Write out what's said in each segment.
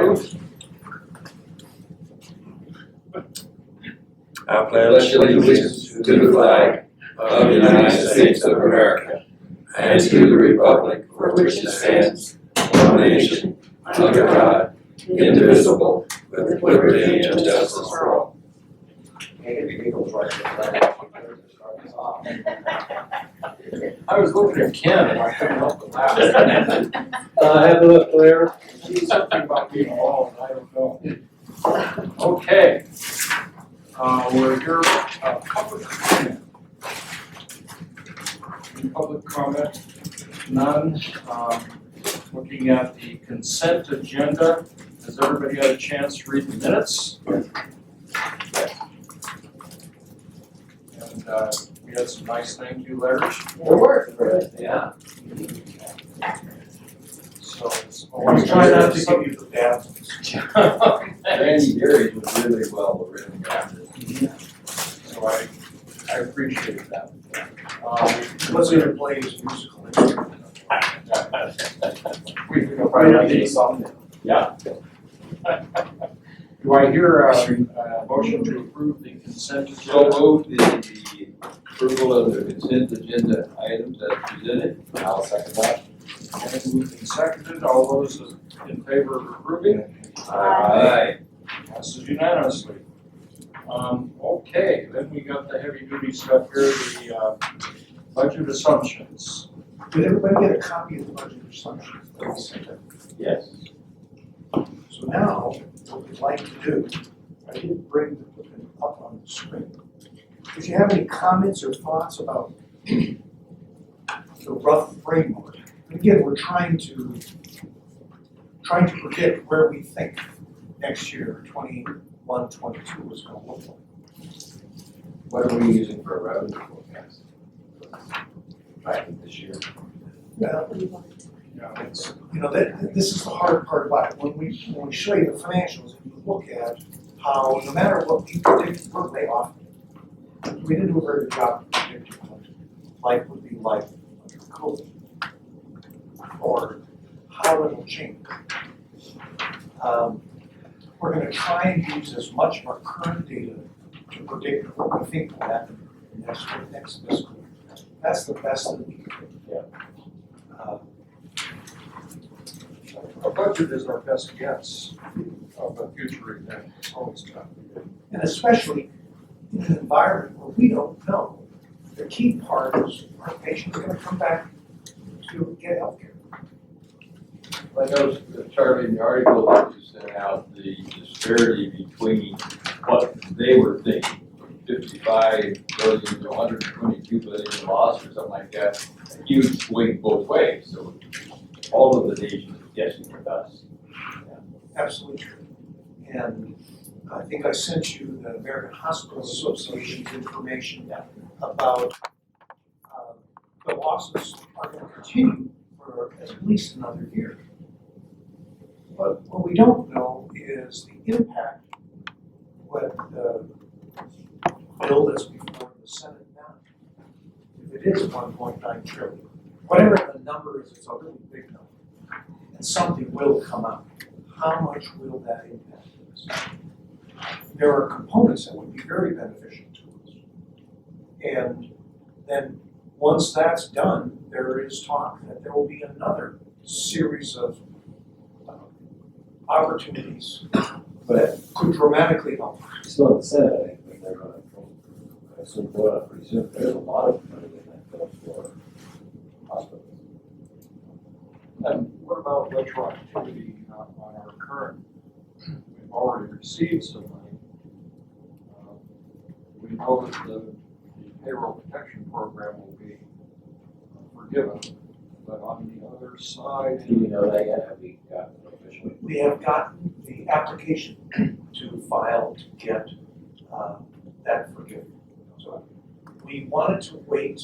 oath. I pledge allegiance to the flag of the United States of America and to the republic for which it stands, one nation, under God, indivisible, with liberty and justice for all. I was looking at Ken and I couldn't help but laugh. I have to look clear. He's something about being involved, I don't know. Okay. We're here, public comment. Any public comment? None. Looking at the consent agenda, has everybody had a chance to read the minutes? And we had some nice thank you letters. There were. Yeah. So it's Always try not to give you the bad ones. Randy Dairy was really well written down. So I appreciate that. Let's even play his musical instrument. We could probably need something. Yeah. Do I hear a motion to approve the consent So agenda? moved the approval of the consent agenda items as presented. I'll second that. And moved and seconded, all those in favor of approving? Aye. Passes unanimously. Okay, then we got the heavy duty stuff here, the budget assumptions. Did everybody get a copy of the budget assumptions? Yes. So now, what we'd like to do, I didn't bring them up on the screen. If you have any comments or thoughts about the rough framework, again, we're trying to predict where we think next year, 21, 22 is going to look like. What are we using for a revenue forecast? Right, this year. Well, it's, this is the hard part about it. When we show you the financials, and you look at how, no matter what we predict, we're way off. We didn't do a very good job of predicting what life would be like under COVID, or how it'll change. We're going to try and use as much of our current data to predict what we think will happen in the next fiscal year. That's the best that we can do. Our budget is our best guess of a future event, it's always tough. And especially in an environment where we don't know. The key part is, are patients going to come back to get healthcare? I noticed, Charlie, in the article that you sent out, the disparity between what they were thinking, 55 billion to 122 billion in loss or something like that, a huge swing both ways. So all of the nations are guessing with us. Absolutely. And I think I sent you the American Hospital Association's information about the losses are going to continue for at least another year. But what we don't know is the impact what the bill that's before the Senate now. If it is 1.9 trillion, whatever the number is, it's a really big number. And something will come out. How much will that impact us? There are components that would be very beneficial to us. And then once that's done, there is talk that there will be another series of opportunities that could dramatically help. Still in the Senate, I think, but they're gonna, I assume, vote on pretty soon. There's a lot of money in that bill for hospitals. And what about retroactivity on our current, we've already received some money. We know that the payroll protection program will be forgiven, but on the other side. Do we know that yet? Have we gotten it officially? We have gotten the application to file to get that forgiven. So we wanted to wait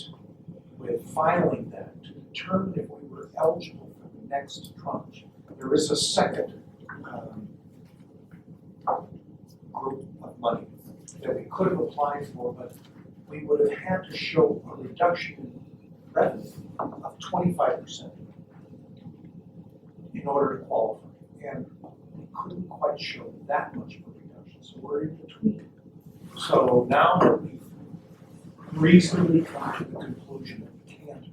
with filing that to determine if we were eligible for the next tranche. There is a second group of money that we could have applied for, but we would have had to show a reduction in revenue of 25% in order to qualify. And we couldn't quite show that much of a reduction, so we're in between. So now that we've reasonably come to the conclusion that we can't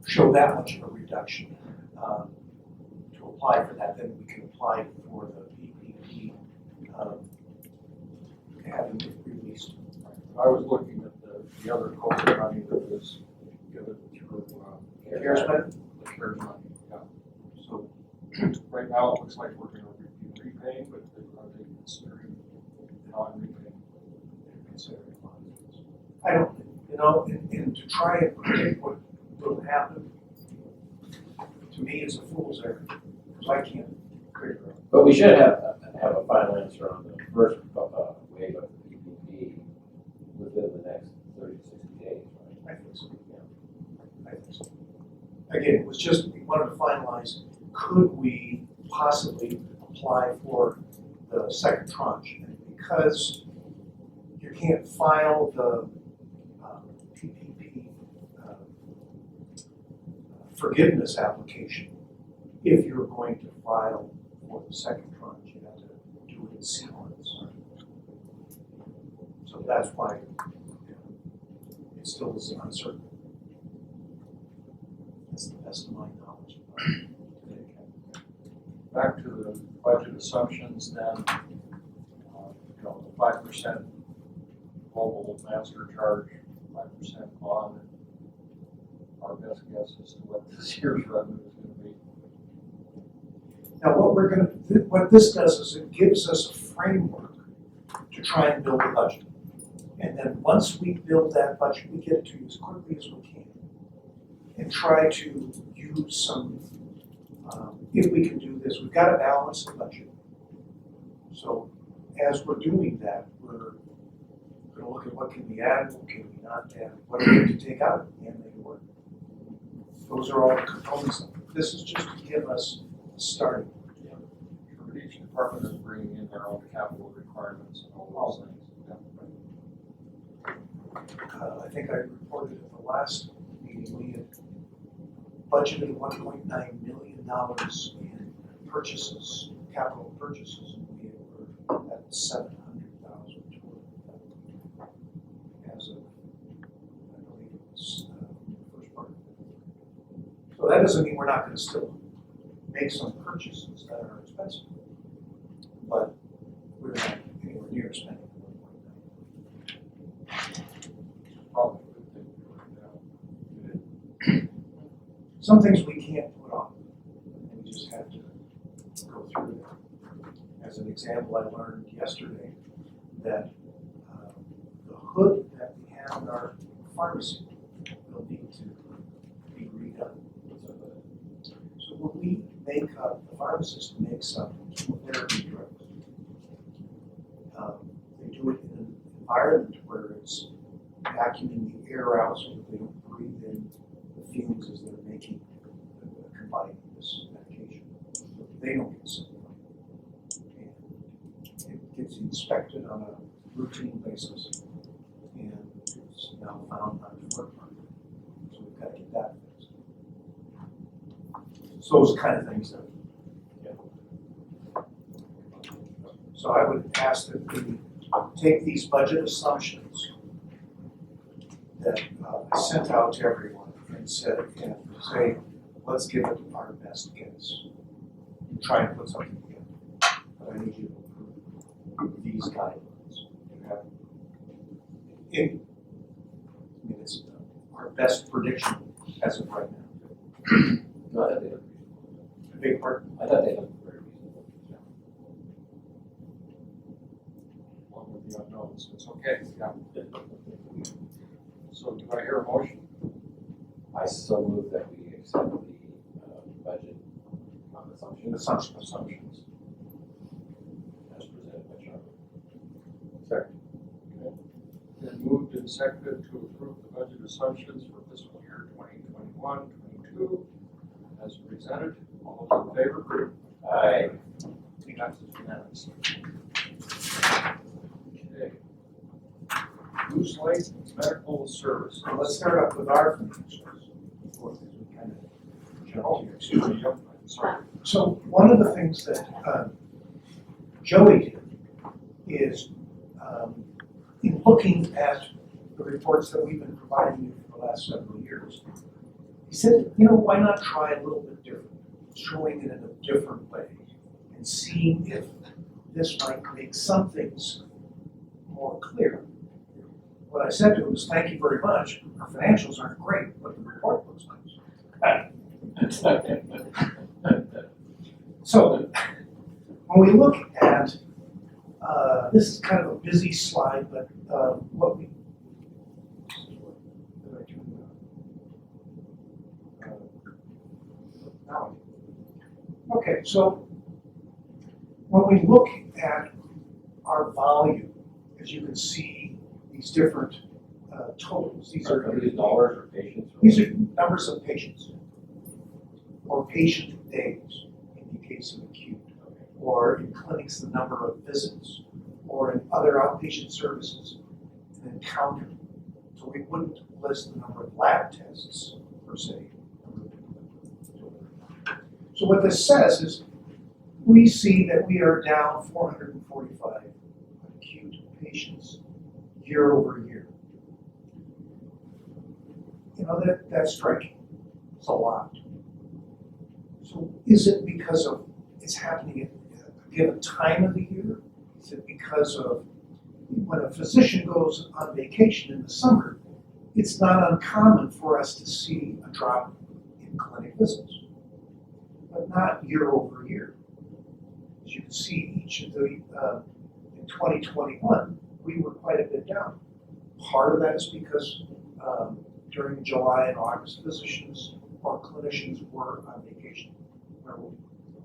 show that much of a reduction to apply for that, then we can apply for the PPP having it released. I was looking at the other COVID money that was given through CARES money? the CARES money, yeah. So right now, it looks like we're gonna be repaying, but are they considering non-repaying? They're considering non-repaying. I don't, you know, and to try and predict what will happen, to me, it's a fool's errand, because I can't figure it out. But we should have a final answer on the first wave of the PPP within the next 30 to 60 days, right? I think so. I think so. Again, it was just, we wanted to finalize, could we possibly apply for the second tranche? And because you can't file the PPP forgiveness application if you're going to file for the second tranche, you have to do it in sequence. So that's why it still is uncertain. That's the best of my knowledge. Back to the budget assumptions then, you know, the 5% global master charge, 5% on. Our best guess as to what this year's revenue is going to be. Now, what this does is it gives us a framework to try and build a budget. And then once we build that budget, we get it to you as quickly as we can. And try to use some, if we can do this, we've got to balance the budget. So as we're doing that, we're going to look at what can we add, what can we not add, what do we have to take out, and make it work. Those are all the components of it. This is just to give us a starting. Sure, each department is bringing in their own capital requirements and all those things. I think I reported at the last meeting, we had budgeted $1.9 million in purchases, capital purchases, and we were at $700,000 as of, I believe it was the first part of it. So that doesn't mean we're not going to still make some purchases that are expensive, but we're not anywhere near spending Probably a good thing to do right now. some things we can't put off, and we just have to go through them. As an example, I learned yesterday that the hood that we have in our pharmacy will need to be redone. So when we make up, the pharmacist makes up chemotherapy drugs. They do it in an environment where it's vacuuming the air out so that they don't breathe in the fumes as they're making, combining this medication. They don't get sick. And it gets inspected on a routine basis, and it's now found not to work properly. So we've got to get that fixed. So those kind of things that, so I would ask that we take these budget assumptions that I sent out to everyone and said, and say, let's give it our best guess. And try and put something together. But I need you to approve these guidelines. You have, I mean, it's our best prediction as of right now. No, I thought they looked A big part. I thought they looked very reasonable. One with the unknowns, it's okay, yeah. So do I hear a motion? I so move that we accept the budget on assumptions Assumptions. as presented by Charlie. Okay. Then moved and seconded to approve the budget assumptions for fiscal year 2021-22 as presented. All those in favor? Aye. That's unanimous. Okay. Loose light medical service. So let's start up with our financials. Because we kind of jumped here. Yep, sorry. So one of the things that Joey did is, in looking at the reports that we've been providing you for the last several years, he said, why not try a little bit different, showing it in a different way, and seeing if this might make some things more clear. What I said to him was, thank you very much, our financials aren't great, but the report looks nice. So, when we look at, this is kind of a busy slide, but what we, okay, so when we look at our volume, as you can see, these different totals, these are these dollars or patients? these are numbers of patients or patient days in the case of acute, or in clinics the number of visits, or in other outpatient services and then counted. So we wouldn't list the number of lab tests per se. So what this says is we see that we are down 445 acute patients year over year. That's striking. It's a lot. So is it because of it's happening at a given time of the year? Is it because of when a physician goes on vacation in the summer, it's not uncommon for us to see a drop in clinic visits, but not year over year. As you can see, each of the, in 2021, we were quite a bit down. Part of that is because during July and August, physicians or clinicians were on vacation.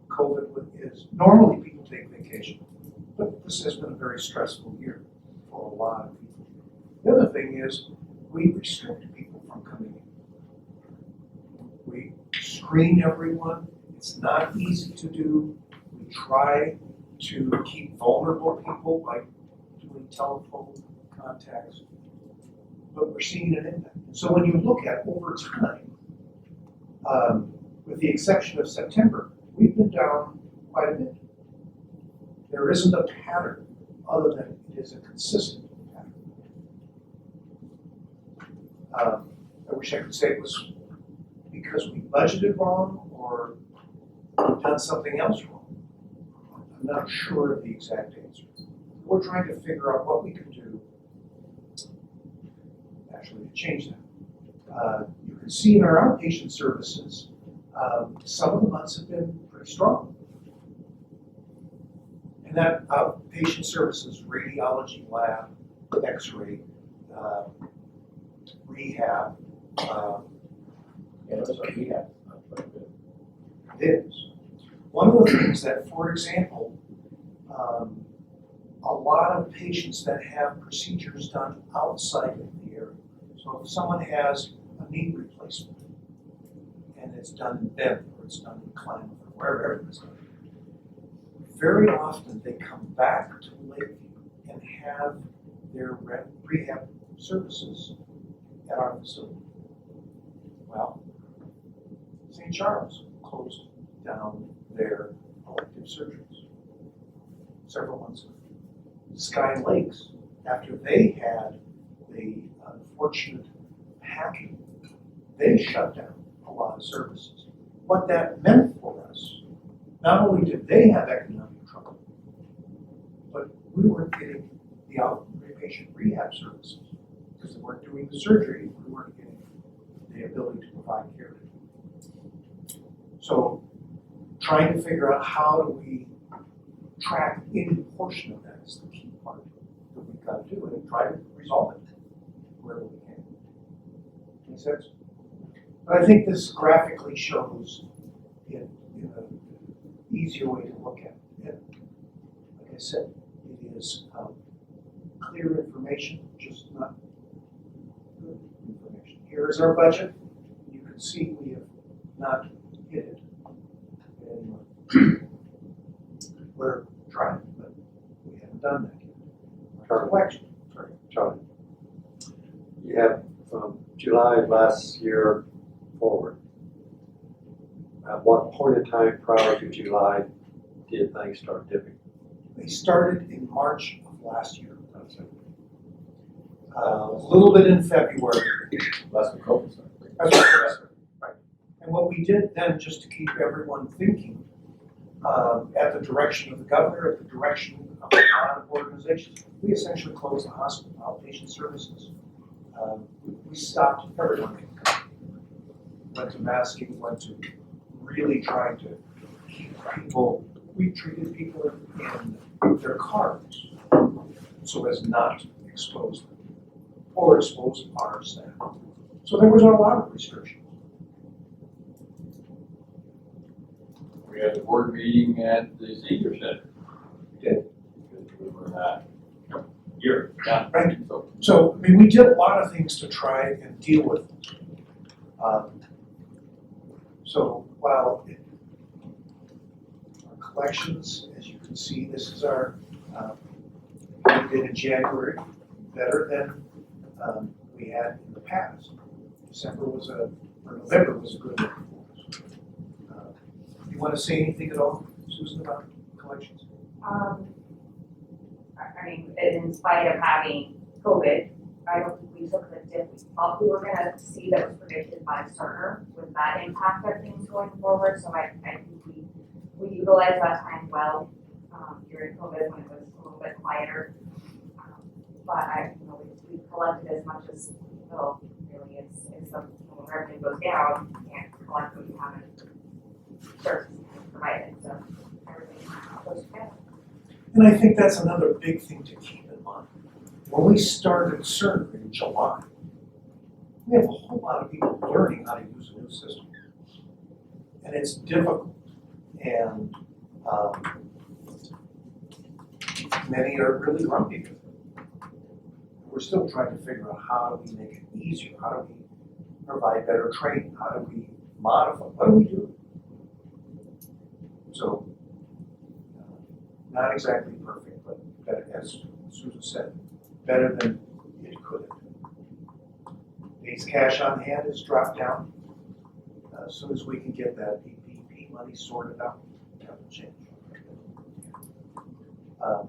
COVID is, normally people take vacation, but this has been a very stressful year for a lot of people. The other thing is, we restrict people from coming in. We screen everyone. It's not easy to do. We try to keep vulnerable people by doing telephone contacts, but we're seeing an impact. So when you look at over time, with the exception of September, we've been down quite a bit. There isn't a pattern other than it is a consistent pattern. I wish I could say it was because we budgeted wrong or we've done something else wrong. I'm not sure of the exact answer. We're trying to figure out what we can do actually to change that. You can see in our outpatient services, some of the months have been pretty strong. And that outpatient services, radiology lab, x-ray, rehab, That's what we have. it is. One of the things that, for example, a lot of patients that have procedures done outside of the area. So if someone has a knee replacement and it's done in Bend or it's done in Klamath or wherever it's done, very often they come back to Lakeview and have their rehab services at our facility. Well, St. Charles closed down their elective surgeries several months ago. Sky Lakes, after they had the unfortunate hacking, they shut down a lot of services. What that meant for us, not only did they have economic trouble, but we weren't getting the outpatient rehab services because they weren't doing the surgery, we weren't getting the ability to provide care. So trying to figure out how do we track any portion of that is the key part that we've got to do and try to resolve it wherever we can. Make sense? But I think this graphically shows it in an easier way to look at it. Like I said, it is clear information, just not good information. Here is our budget. You can see we have not hit it anymore. We're trying, but we haven't done that yet. Collection, sorry. Charlie, you have from July of last year forward, at what point in time prior to July did things start dipping? They started in March of last year. A little bit in February. Last one, COVID started. That's what it is. Right. And what we did then, just to keep everyone thinking, at the direction of the governor, at the direction of a lot of organizations, we essentially closed the hospital, outpatient services. We stopped everyone. Went to masking, went to really trying to keep people, we treated people in their cars so as not to expose them or expose our staff. So there was a lot of restrictions. We had the board meeting at the senior center. We did. Because we were not here, yeah. Right. So So, I mean, we did a lot of things to try and deal with it. So while our collections, as you can see, this is our, we did in January, better than we had in the past. November was a good one for us. You want to say anything at all, Susan, about collections? I mean, in spite of having COVID, I don't think we took the dip we thought we were gonna see that was predicted by Cerner with that impact of things going forward. So I think we utilized that time well, during COVID when it was a little bit quieter. But we collected as much as, well, really, it's the, when revenue goes down, you can't collect what you haven't services provided, so everything goes together. And I think that's another big thing to keep in mind. When we started CERN in July, we have a whole lot of people learning how to use a new system. And it's difficult. And many are really grumpy with it. We're still trying to figure out how do we make it easier? How do we provide better training? How do we modify? What do we do? So, not exactly perfect, but better, as Susan said, better than it could have. Days cash on hand has dropped down. As soon as we can get that PPP money sorted out, that will change. I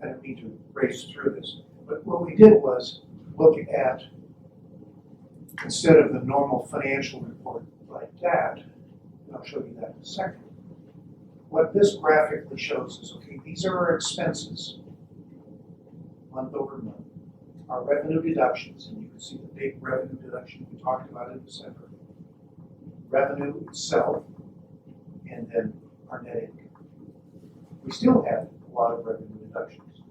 don't need to race through this, but what we did was look at, instead of the normal financial report like that, and I'll show you that in a second, what this graphically shows is, okay, these are our expenses, month over month, our revenue deductions, and you can see the big revenue deduction we talked about in December, revenue itself, and then our net income. We still have a lot of revenue deductions in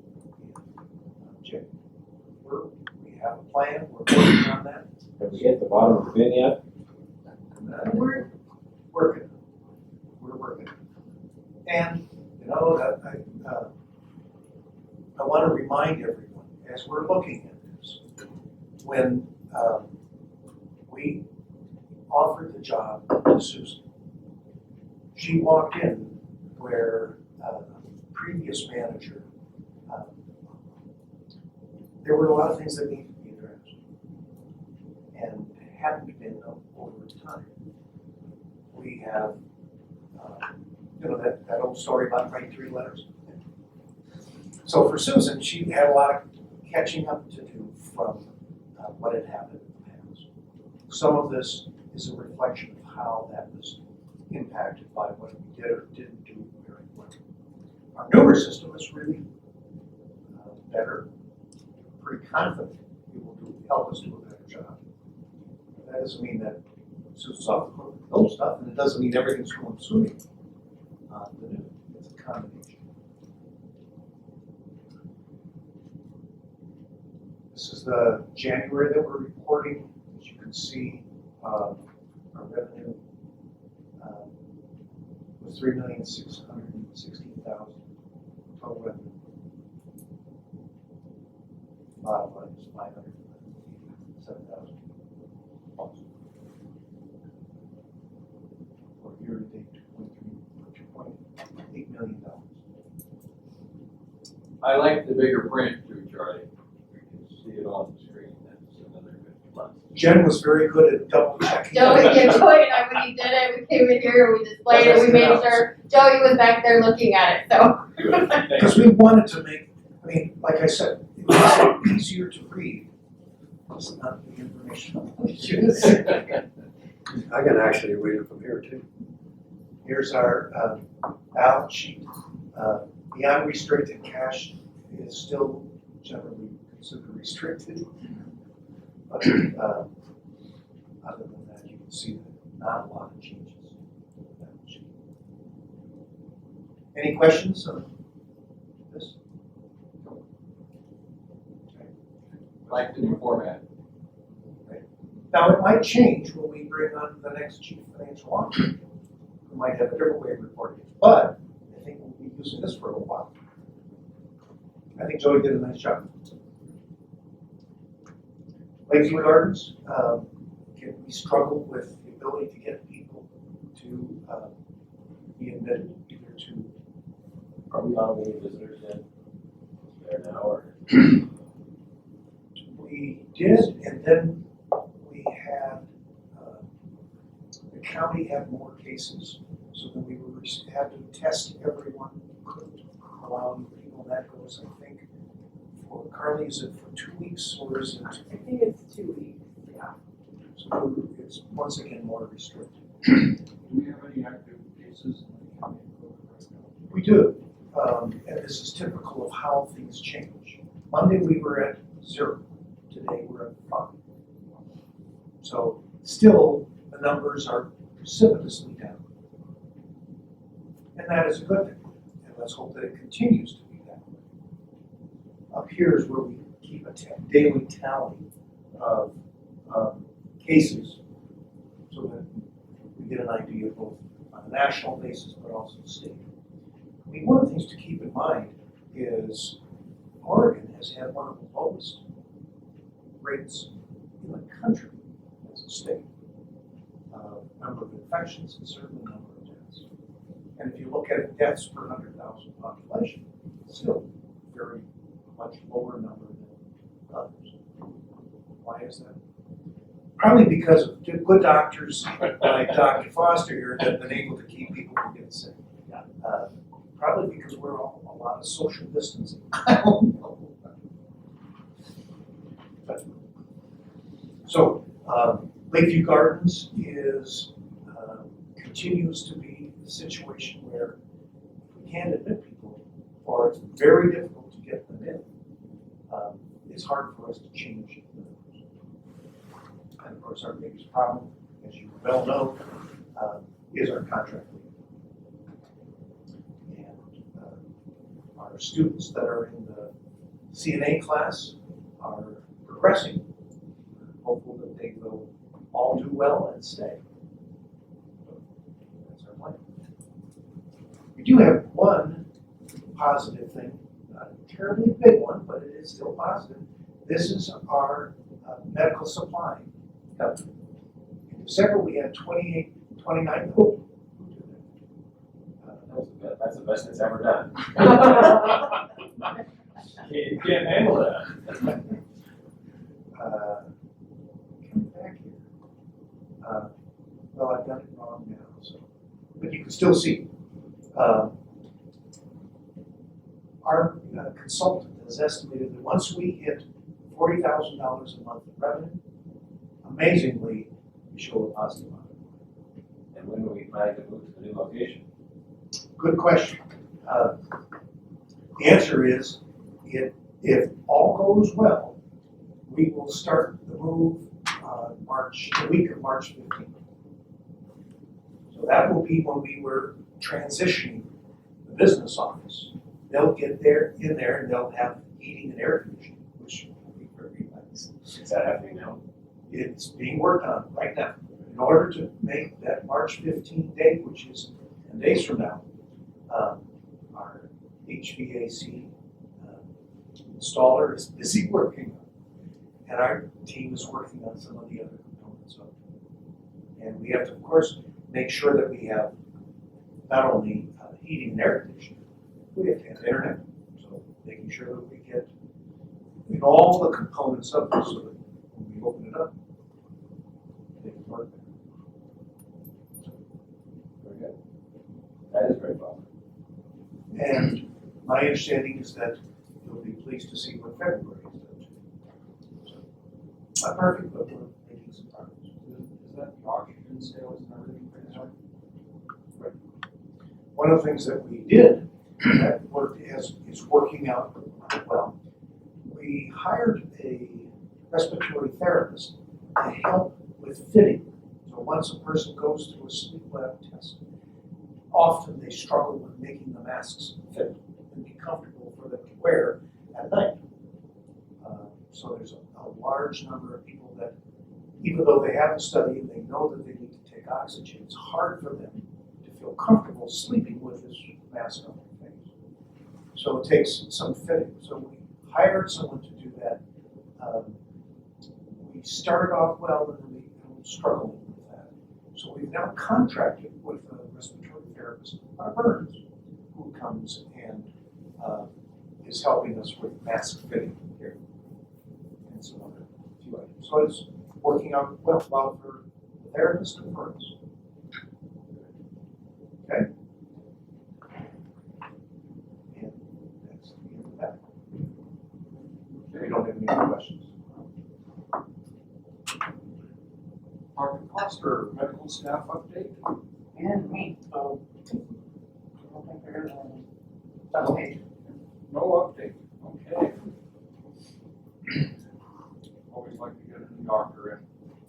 January. We have a plan, we're working on that. Have we hit the bottom of the bin yet? We're working. We're working. And, you know, I want to remind everyone, as we're looking at this, when we offered the job to Susan, she walked in where the previous manager, there were a lot of things that needed to be addressed and hadn't been over time. We have, you know, that old story about writing 3 letters. So for Susan, she had a lot of catching up to do from what had happened in the past. Some of this is a reflection of how that was impacted by what we did or didn't do very well. Our newer system is really better. Pretty confident it will help us do a better job. That doesn't mean that Susan's off the hook with old stuff, and it doesn't mean everything's going swimming. It's a combination. This is the January that we're reporting. As you can see, our revenue was $3,616,000 total revenue. Bottom line is $587,000. For year to date, $2.8 million. I like the bigger print too, Charlie. We can see it on the screen. That's another good plus. Jen was very good at double checking. Joey, yeah, Joey and I, when he did it, we came in here, we displayed it, we made sure Joey was back there looking at it, so. Good, thank Because you. we wanted to make, I mean, like I said, it makes it easier to read. It's not the information I'm going to use. I can actually read it from here too. Here's our balance sheet. The unrestricted cash is still generally considered restricted. But other than that, you can see that not a lot of changes. Any questions on this? Like the new format. Now, it might change when we bring on the next chief financial officer. We might have a different way of reporting it, but I think we'll be using this for a little while. I think Joey did a nice job. Lakeview Gardens, we struggle with the ability to get people to be admitted either to. Are we allowing any visitors in there now, or? We did, and then we had, the county had more cases, so then we had to test everyone, couldn't allow people, that goes, I think, for Carly, is it for 2 weeks, or is it? I think it's 2 weeks, yeah. So it's once again more restricted. Do we have any active cases in the county of COVID right now? We do, and this is typical of how things change. Monday we were at 0, today we're at 5. So still, the numbers are precipitously down. And that is a good thing, and let's hope that it continues to be that way. Up here is where we keep a daily tally of cases, so that we get an idea both on a national basis but also state. I mean, one of the things to keep in mind is Oregon has had one of the lowest rates in the country as a state. Number of infections and certainly number of deaths. And if you look at it, deaths per 100,000 population, it's still very much lower number than others. Why is that? Probably because of good doctors like Dr. Foster here that have been able to keep people from getting sick. Probably because we're all a lot of social distancing. I don't know. But, so, Lakeview Gardens continues to be a situation where we can't admit people, or it's very difficult to get them in. It's hard for us to change the numbers. And of course, our biggest problem, as you well know, is our contract labor. And our students that are in the CNA class are progressing. We're hopeful that they will all do well and stay. That's our plan. We do have one positive thing, not a terribly big one, but it is still positive. This is our medical supply company. In December, we had 29 people. That's the best it's ever done. You can't handle that. Coming back here. Well, I've done it wrong now, so, but you can still see. Our consultant has estimated that once we hit $40,000 a month in revenue, amazingly, we show a positive on it. And when will we plan to move to the new location? Good question. The answer is, if all goes well, we will start the move the week of March 15th. So that will be when we were transitioning the business office. They'll get in there and they'll have heating and air conditioning, which will be very nice. Is that happening now? It's being worked on right now. In order to make that March 15th date, which is 10 days from now, our HVAC installer is busy working on it. And our team is working on some of the other components of it. And we have to, of course, make sure that we have not only heating and air conditioning, we have to have internet. So making sure that we get in all the components of this so that when we open it up, they can work there. Very good. That is very positive. And my understanding is that you'll be pleased to see what February is done. So, not perfect, but we're making some progress. Is that the oxygen sales and everything for this? One of the things that we did that is working out well, we hired a respiratory therapist to help with fitting. So once a person goes through a sleep lab test, often they struggle with making the masks fit and be comfortable for them to wear at night. So there's a large number of people that, even though they have the study and they know that they need to take oxygen, it's hard for them to feel comfortable sleeping with this mask on their face. So it takes some fitting. So we hired someone to do that. We started off well, and then we struggled with that. So we've now contracted with a respiratory therapist, Burns, who comes and is helping us with mask fitting here and some other few items. So it's working out well for the therapist and Burns. Okay? And that's the end of that. We don't have any more questions. Dr. Foster, medical staff update? And me, so I don't think there is any update. No update, okay. Always like to get a new doctor in.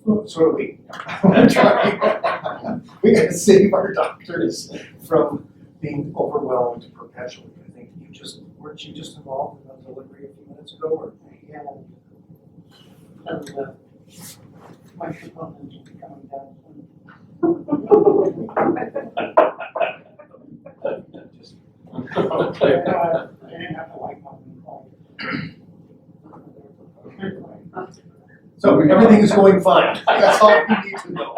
Well, so do we. We're trying. We gotta save our doctors from being overwhelmed perpetually. I think weren't you just involved in a delivery a few minutes ago, or? Yeah. And the microphone is coming down soon. Okay. I didn't have to wipe my So everything is going fine. That's all we need to know.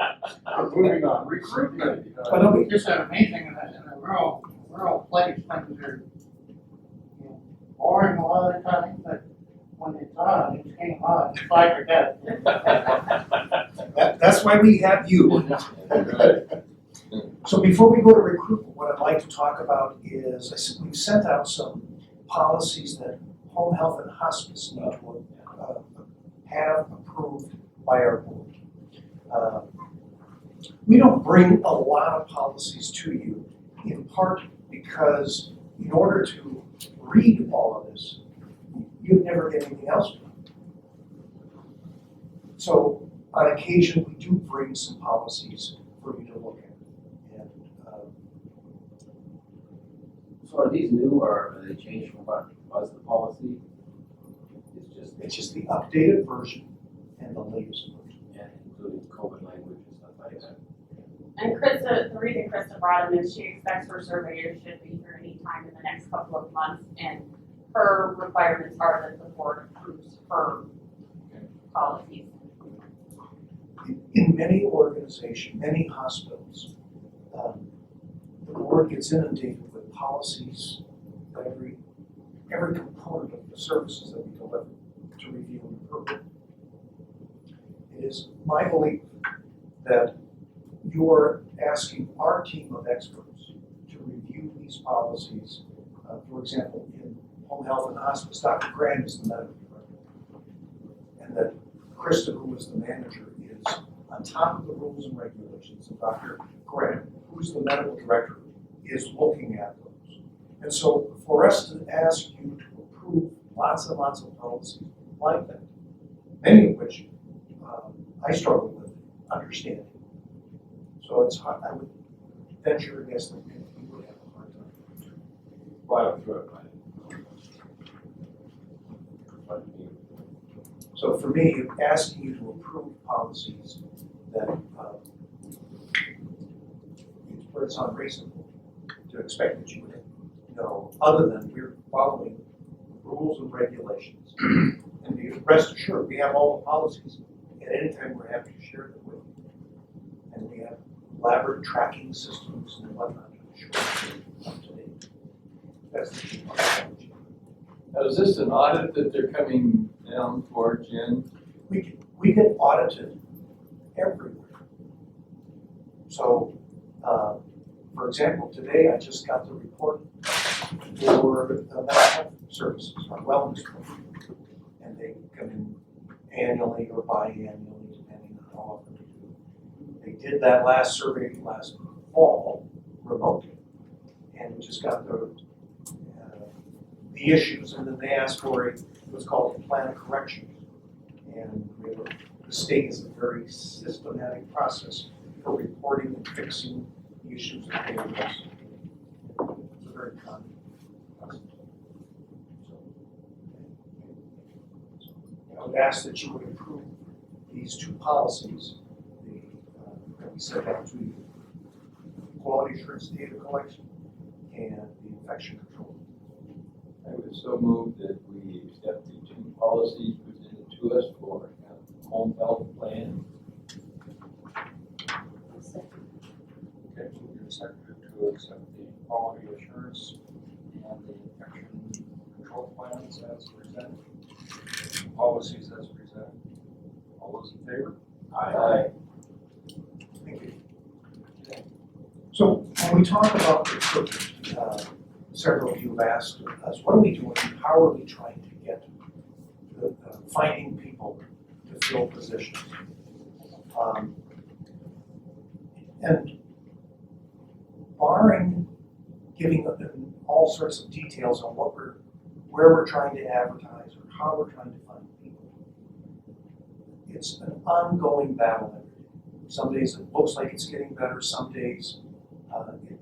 Moving on, recruitment. But it'll be just amazing in a rural place, things are, you know, boring a lot of the time, but when it's on, it's getting on, it's like or death. That's why we have you. So before we go to recruitment, what I'd like to talk about is we've sent out some policies that home health and hospice need to have approved by our board. We don't bring a lot of policies to you, in part because in order to read all of this, you'd never get anything else done. So on occasion, we do bring some policies for you to look at. And So are these new, or are they changed from what was the policy? it's just the updated version and the latest version. Yeah, including COVID language and stuff like that. And Krista, the reason Krista brought him is she expects her surveyor should be here anytime in the next couple of months, and her requirements are that the board approves her policies. In many organizations, many hospitals, the board gets inundated with policies for every component of the services that we deliver to review and approve. It is my belief that you're asking our team of experts to review these policies. For example, in home health and hospice, Dr. Grant is the medical director. And that Krista, who is the manager, is on top of the rules and regulations. And Dr. Grant, who's the medical director, is looking at those. And so for us to ask you to approve lots and lots of policies like that, many of which I struggle with understanding. So it's hard, I would venture to guess that we would have a hard time. Right through it, So for me, asking you to approve policies that it's unreasonable to expect that you would know, other than we're following rules and regulations. And be rest assured, we have all the policies. At any time, we're happy to share them with you. And we have elaborate tracking systems and whatnot to ensure we're up to date. That's the key part. Now, is this an audit that they're coming down for, Jen? We get audited everywhere. So, for example, today I just got the report for the mental health services, our wellness program. And they come in annually or biannually, depending on how often they do. They did that last survey last fall remotely, and we just got the issues, and then they asked for what's called a plan of correction. And the state is a very systematic process for reporting and fixing the issues that they address. It's a very common process. So, I would ask that you would approve these two policies, that we set out to quality assurance data collection and the infection control. I would so move that we accept the two policies presented to us for home health plan. Okay, moved and seconded to accept the quality assurance and the infection control plans as presented, policies as presented. All those in favor? Aye. Thank you. So when we talk about recruitment, several of you have asked us, what are we doing? How are we trying to get finding people to fill positions? And barring giving all sorts of details on where we're trying to advertise or how we're trying to find people, it's an ongoing battle every day. Some days it looks like it's getting better, some days it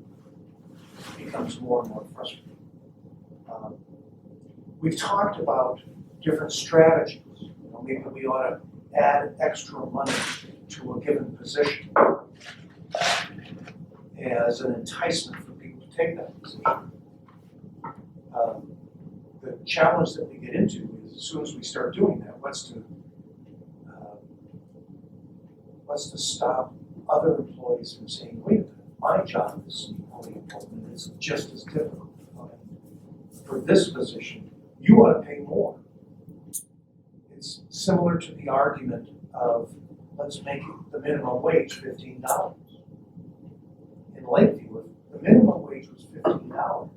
becomes more and more frustrating. We've talked about different strategies. Maybe we ought to add extra money to a given position as an enticement for people to take that position. The challenge that we get into is as soon as we start doing that, what's to stop other employees from saying, wait a minute, my job is equally important and it's just as difficult. For this position, you ought to pay more. It's similar to the argument of let's make the minimum wage $15. In Lakeview, if the minimum wage was $15,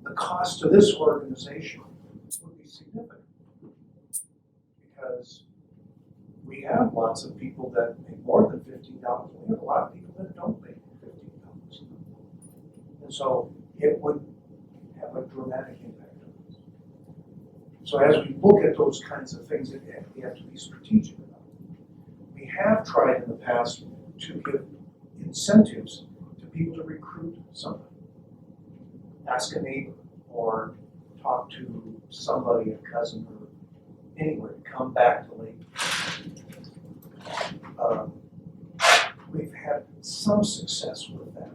the cost to this organization would be significant because we have lots of people that make more than $15. We have a lot of people that don't make $15. And so it would have a dramatic impact on us. So as we look at those kinds of things, we have to be strategic about it. We have tried in the past to give incentives to people to recruit somebody. Ask a neighbor or talk to somebody, a cousin, or anywhere to come back to Lake. We've had some success with that.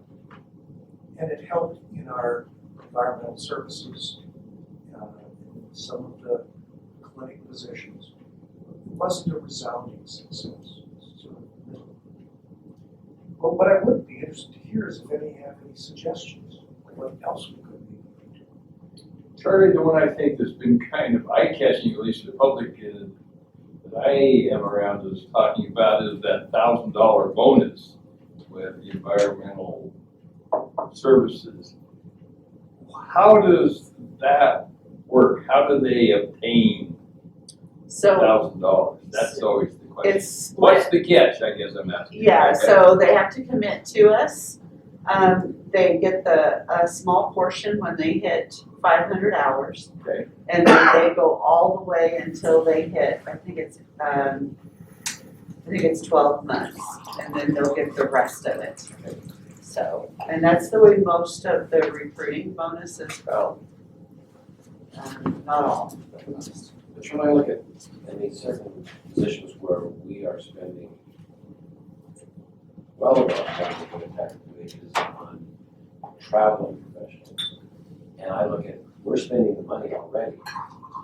And it helped in our environmental services, some of the clinic positions. It wasn't a resounding success. Sort of middle. But what I would be interested to hear is if any have any suggestions of what else we could maybe do. Charlie, the one I think that's been kind of eye-catching, at least to the public, that I am around is talking about is that $1,000 bonus with the environmental services. How does that work? How do they obtain So $1,000? That's always the question. it's What's split, the catch, I guess I'm asking? yeah, Okay. so they have to commit to us. They get a small portion when they hit 500 hours. Okay. And then they go all the way until they hit, I think it's 12 months, and then they'll get the rest of it. So, and that's the way most of the recruiting bonuses go. Not all, but most. But when I look at any certain positions where we are spending well over $100 impact wages on traveling professionals, and I look at, we're spending the money already,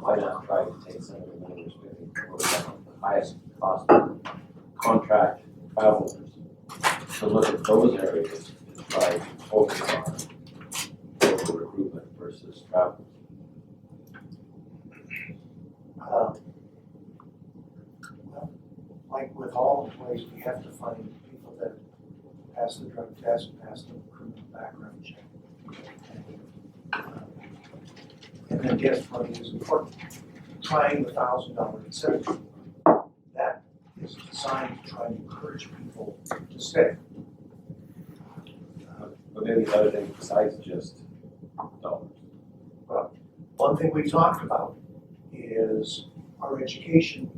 why not try to take some of the money we're spending for the highest cost contract travelers, to look at those areas and try to focus on local recruitment versus travel. Like with all employees, we have to find people that pass the drug test, pass the criminal background check. and then gas money is important. Trying the $1,000 incentive, that is designed to try and encourage people to stay. But maybe the other thing besides just dollars. One thing we talked about is our education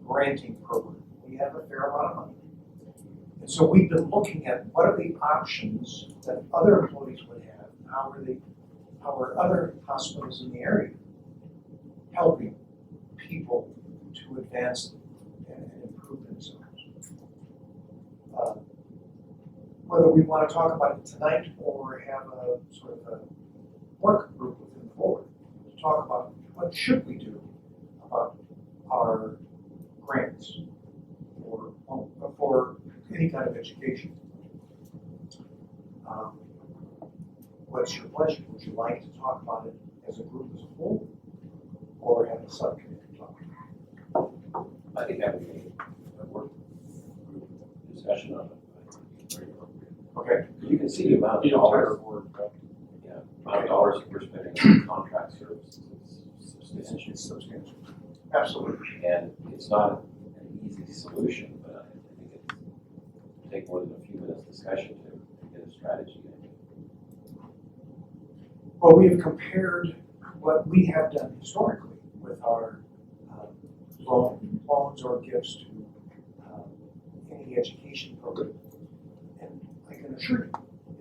granting program. We have a fair amount of money. And so we've been looking at what are the options that other employees would have, and how are other hospitals in the area helping people to advance and improve themselves. Whether we want to talk about it tonight or have a sort of a work group within the board to talk about what should we do about our grants for any kind of education. What's your pleasure? Would you like to talk about it as a group as a whole, or have a subcommittee talk? I think having a work group discussion on it would be very appropriate. Okay. You can see the amount of The entire dollars, board, amount of dollars that we're spending on contract services is substantial. It's substantial. Absolutely. And it's not an easy solution, but I think it'll take more than a few minutes discussion to get a strategy. Well, we have compared what we have done historically with our loans or gifts to any education program. And I can assure you,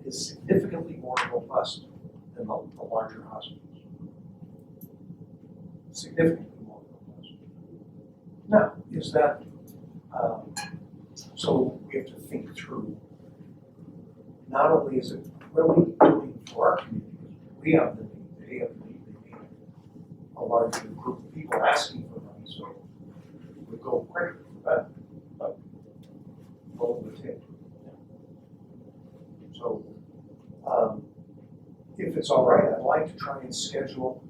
it is significantly more robust than the larger hospitals. Significantly more robust. Now, is that, so we have to think through, not only is it what are we doing for our community, we have the need, they have the need, they need a larger group of people asking for money, so we go quicker for that, but roll the tape. So, if it's all right, I'd like to try and schedule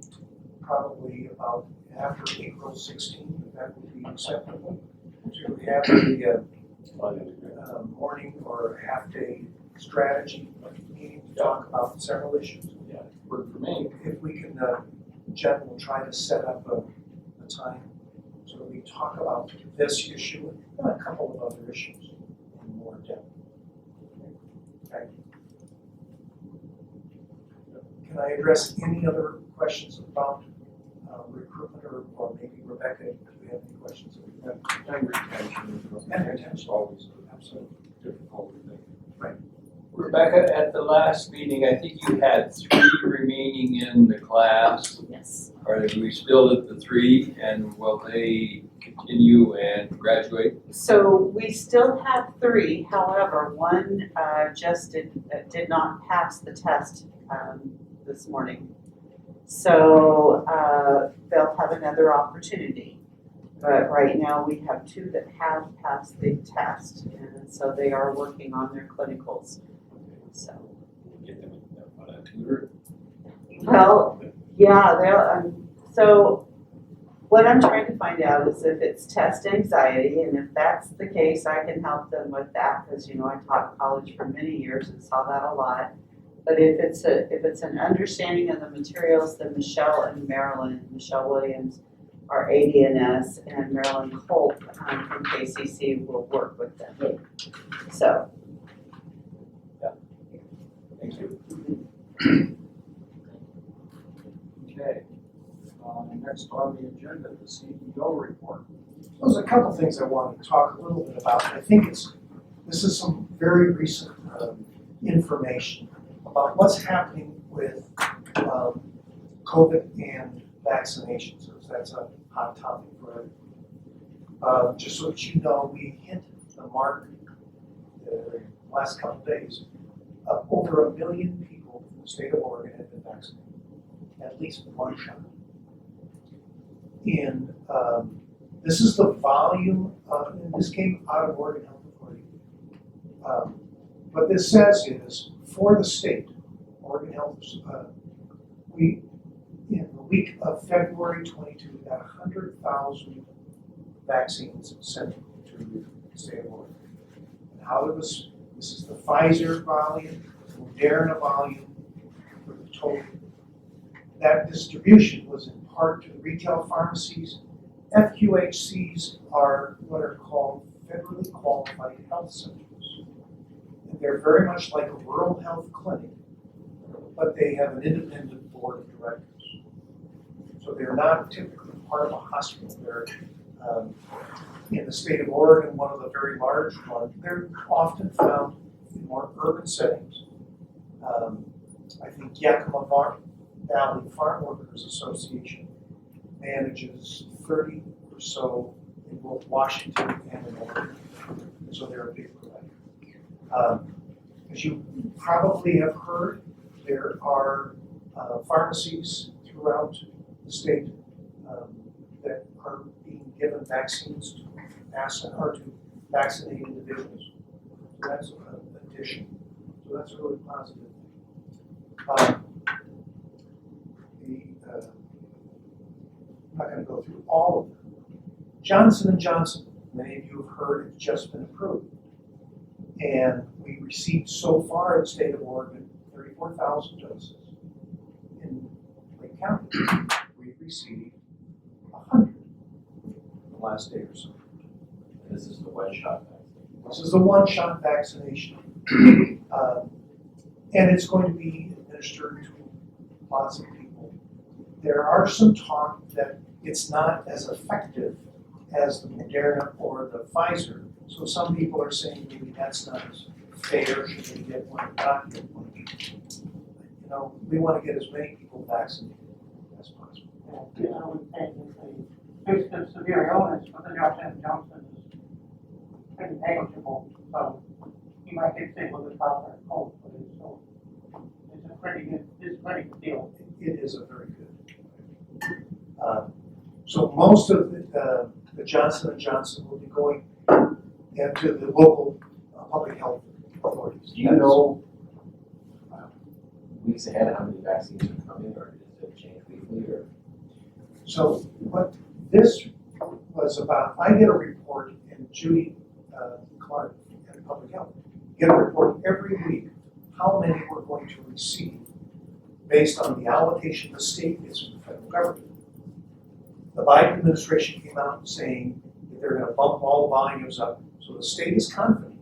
probably about after April 16th, if that would be acceptable, to have a morning or half-day strategy meeting to talk about several issues. worked for me. If we can, Jen will try to set up a time so that we talk about this issue and a couple of other issues in more depth. Okay. Can I address any other questions about recruitment or maybe Rebecca, do we have any questions? And retention. And retention. Is always absolutely difficult thing. Rebecca, at the last meeting, I think you had 3 remaining in the class. Yes. Are we still at the 3, and will they continue and graduate? So we still have 3, however, one just did not pass the test this morning. So they'll have another opportunity. But right now we have 2 that have passed the test, and so they are working on their clinicals. So, Get them on a tutor. well, yeah, they'll, so what I'm trying to find out is if it's test anxiety, and if that's the case, I can help them with that, because, I taught college for many years and saw that a lot. But if it's an understanding of the materials, then Michelle Williams, our ADNS, and Marilyn Holt from KCC will work with them. So. Thank you. Okay. Next on the agenda, the CEO report. There's a couple things I wanted to talk a little bit about. I think this is some very recent information about what's happening with COVID and vaccinations. So that's a hot topic for everyone. Just so that you know, we hit the mark the last couple of days. Over 1 million people in the state of Oregon have been vaccinated, at least one shot. And this is the volume, and this came out of Oregon Health Authority. What this says is, for the state, Oregon Health, we, in the week of February 22, we got 100,000 vaccines sent to the state of Oregon. And how this is the Pfizer volume, Moderna volume, for the total. that distribution was in part to the retail pharmacies. FQHCs are what are called federally qualified health centers. And they're very much like a rural health clinic, but they have an independent board of directors. So they're not typically part of a hospital. They're in the state of Oregon, one of the very large ones. They're often found in more urban settings. I think Yakima Valley Farm Workers Association manages 30 or so in both Washington and in Oregon. So they're a big provider. As you probably have heard, there are pharmacies throughout the state that are being given vaccines to vaccinate individuals. So that's an addition. So that's a really positive thing. I'm not going to go through all of them. Johnson & Johnson, many of you have heard, it's just been approved. And we received so far in the state of Oregon 34,000 doses. In Lake County, we've received 100 in the last day or so. And this is the one-shot vaccine. This is the one-shot vaccination. And it's going to be administered to lots of people. There are some talk that it's not as effective as the Moderna or the Pfizer. So some people are saying maybe that's not as fair, should they get one or not get one. You know, we want to get as many people vaccinated as possible. Yeah, I would think if they face the severe illness, but the Johnson & Johnson is pretty negligible, so you might get sick with a cough or a cold, but it's a pretty good deal. It is a very good. So most of the Johnson & Johnson will be going to the local public health authorities. Do you know weeks ahead how many vaccines are coming, or does it change weekly, or? So what this was about, I get a report, and Judy Clark at Public Health, get a report every week how many we're going to receive based on the allocation the state gets from the federal government. The Biden administration came out saying that they're going to bump all the volumes up, so the state is confident.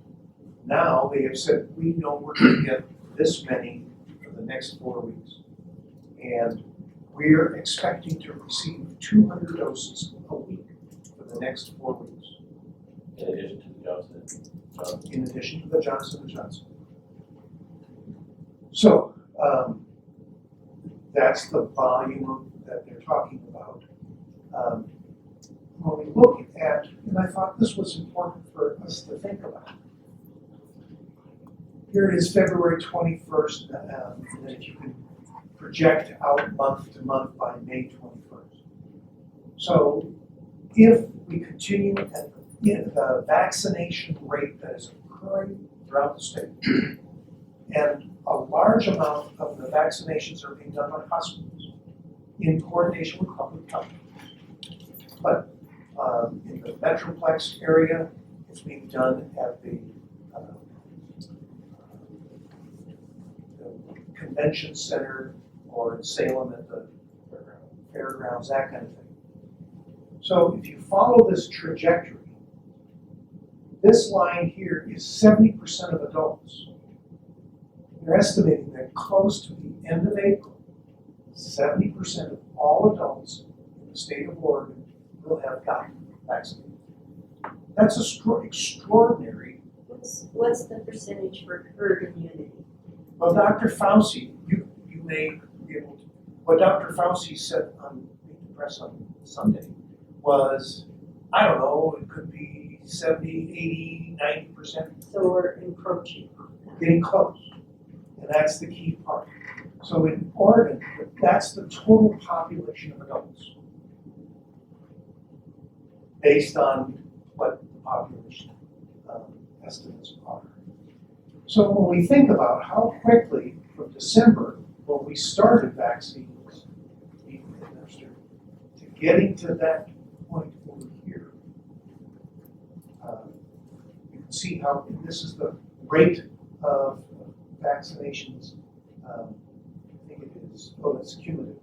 Now they have said, we know we're going to get this many for the next 4 weeks. And we're expecting to receive 200 doses a week for the next 4 weeks. In addition to the Johnson? In addition to the Johnson & Johnson. So, that's the volume that they're talking about. When we look at, and I thought this was important for us to think about. Here it is, February 21st, and then if you can project out month to month by May 21st. So if we continue at the vaccination rate that is occurring throughout the state, and a large amount of the vaccinations are being done by hospitals in coordination with public health. But in the Metroplex area, it's being done at the convention center or in Salem at the fairgrounds, that kind of thing. So if you follow this trajectory, this line here is 70% of adults. They're estimating that close to the end of April, 70% of all adults in the state of Oregon will have gotten vaccinated. That's extraordinary. What's the percentage for herd immunity? Well, Dr. Fauci, you may be able to, what Dr. Fauci said on the press on Sunday was, I don't know, it could be 70, 80, 90%. So we're encroaching on that. Getting close. And that's the key part. So in Oregon, that's the total population of adults based on what the population estimates are. So when we think about how quickly from December, when we started vaccines being administered, to getting to that point over here, you can see how this is the rate of vaccinations. I think it is, oh, it's cumulative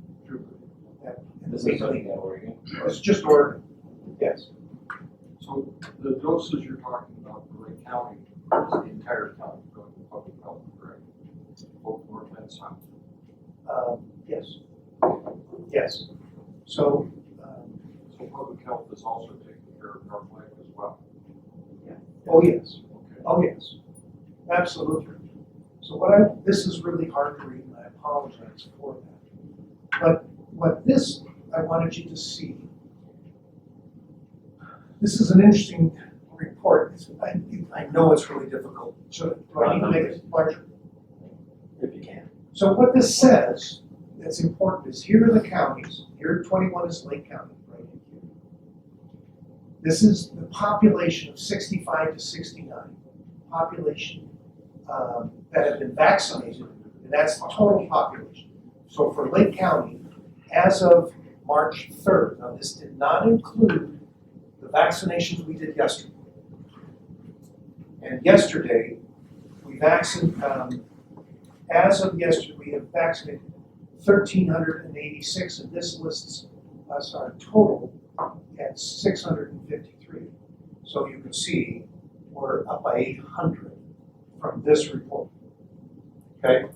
This is something that Oregon. It's just Oregon, yes. So the doses you're talking about for Lake County, is the entire county going to public health, correct? Both north and south. Yes. Yes. So, So public health is also taking care of North Lake as well. oh yes, Okay. oh yes, absolutely. So this is really hard to read and I apologize for that. But what this, I wanted you to see, this is an interesting report. I know it's really difficult. So do I need to make it larger? If you can. So what this says, that's important, is here are the counties. Here 21 is Lake County, right in here. This is the population of 65 to 69, population that have been vaccinated, and that's the total population. So for Lake County, as of March 3rd, now this did not include the vaccinations we did yesterday. And yesterday, we vaccinated, as of yesterday, we have vaccinated 1,386, and this lists us our total at 653. So you can see we're up by 800 from this report. Okay?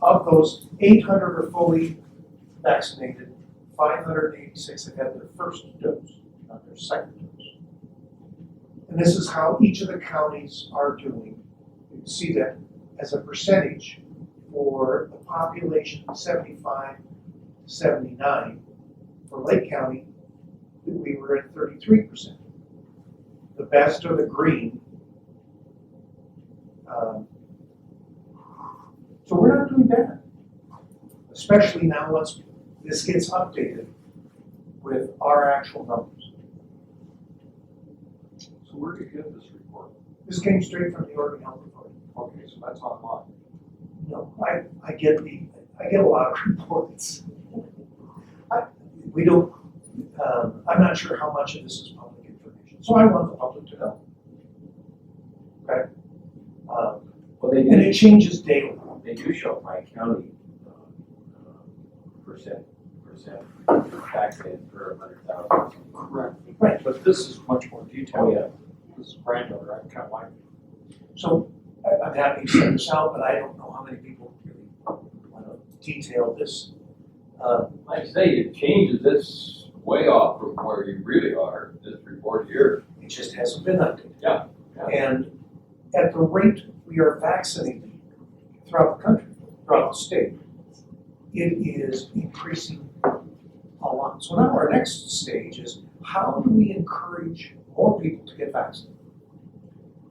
Of those, 800 are fully vaccinated, 586 have had their first dose, not their second dose. And this is how each of the counties are doing. You can see that as a percentage for the population 75 to 79. For Lake County, we were at 33%. The best are the green. So we're not doing bad, especially now once this gets updated with our actual numbers. So where do you get this report? This came straight from the Oregon Health Authority. Okay, so that's online. No, I get a lot of reports. We don't, I'm not sure how much of this is public information, so I want the public to know. Okay? Well, they And do, it changes daily. they do show by county, percent vaccinated per 100,000. Correct. Right. But this is much more detailed. Oh, yeah. This is granular, I kind of like it. So I'm happy to send this out, but I don't know how many people really want to detail this. Like I say, it changes, it's way off from where you really are, this report here. It just hasn't been updated. Yeah. And at the rate we are vaccinating throughout the country, throughout the state, it is increasing a lot. So now our next stage is, how do we encourage more people to get vaccinated?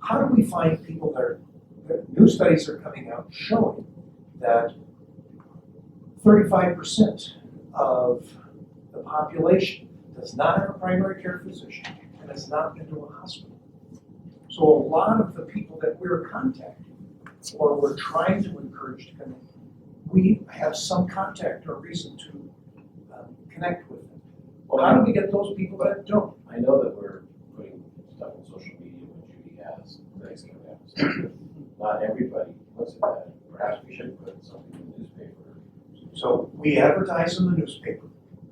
How do we find people that new studies are coming out showing that 35% of the population does not have a primary care physician and has not been to a hospital. So a lot of the people that we're contacting or we're trying to encourage to come in, we have some contact or reason to connect with them. Well, How do we get those people that don't? I know that we're putting stuff on social media when Judy has things coming up. So not everybody looks at that. Perhaps we should put something in the newspaper. So we advertise in the newspaper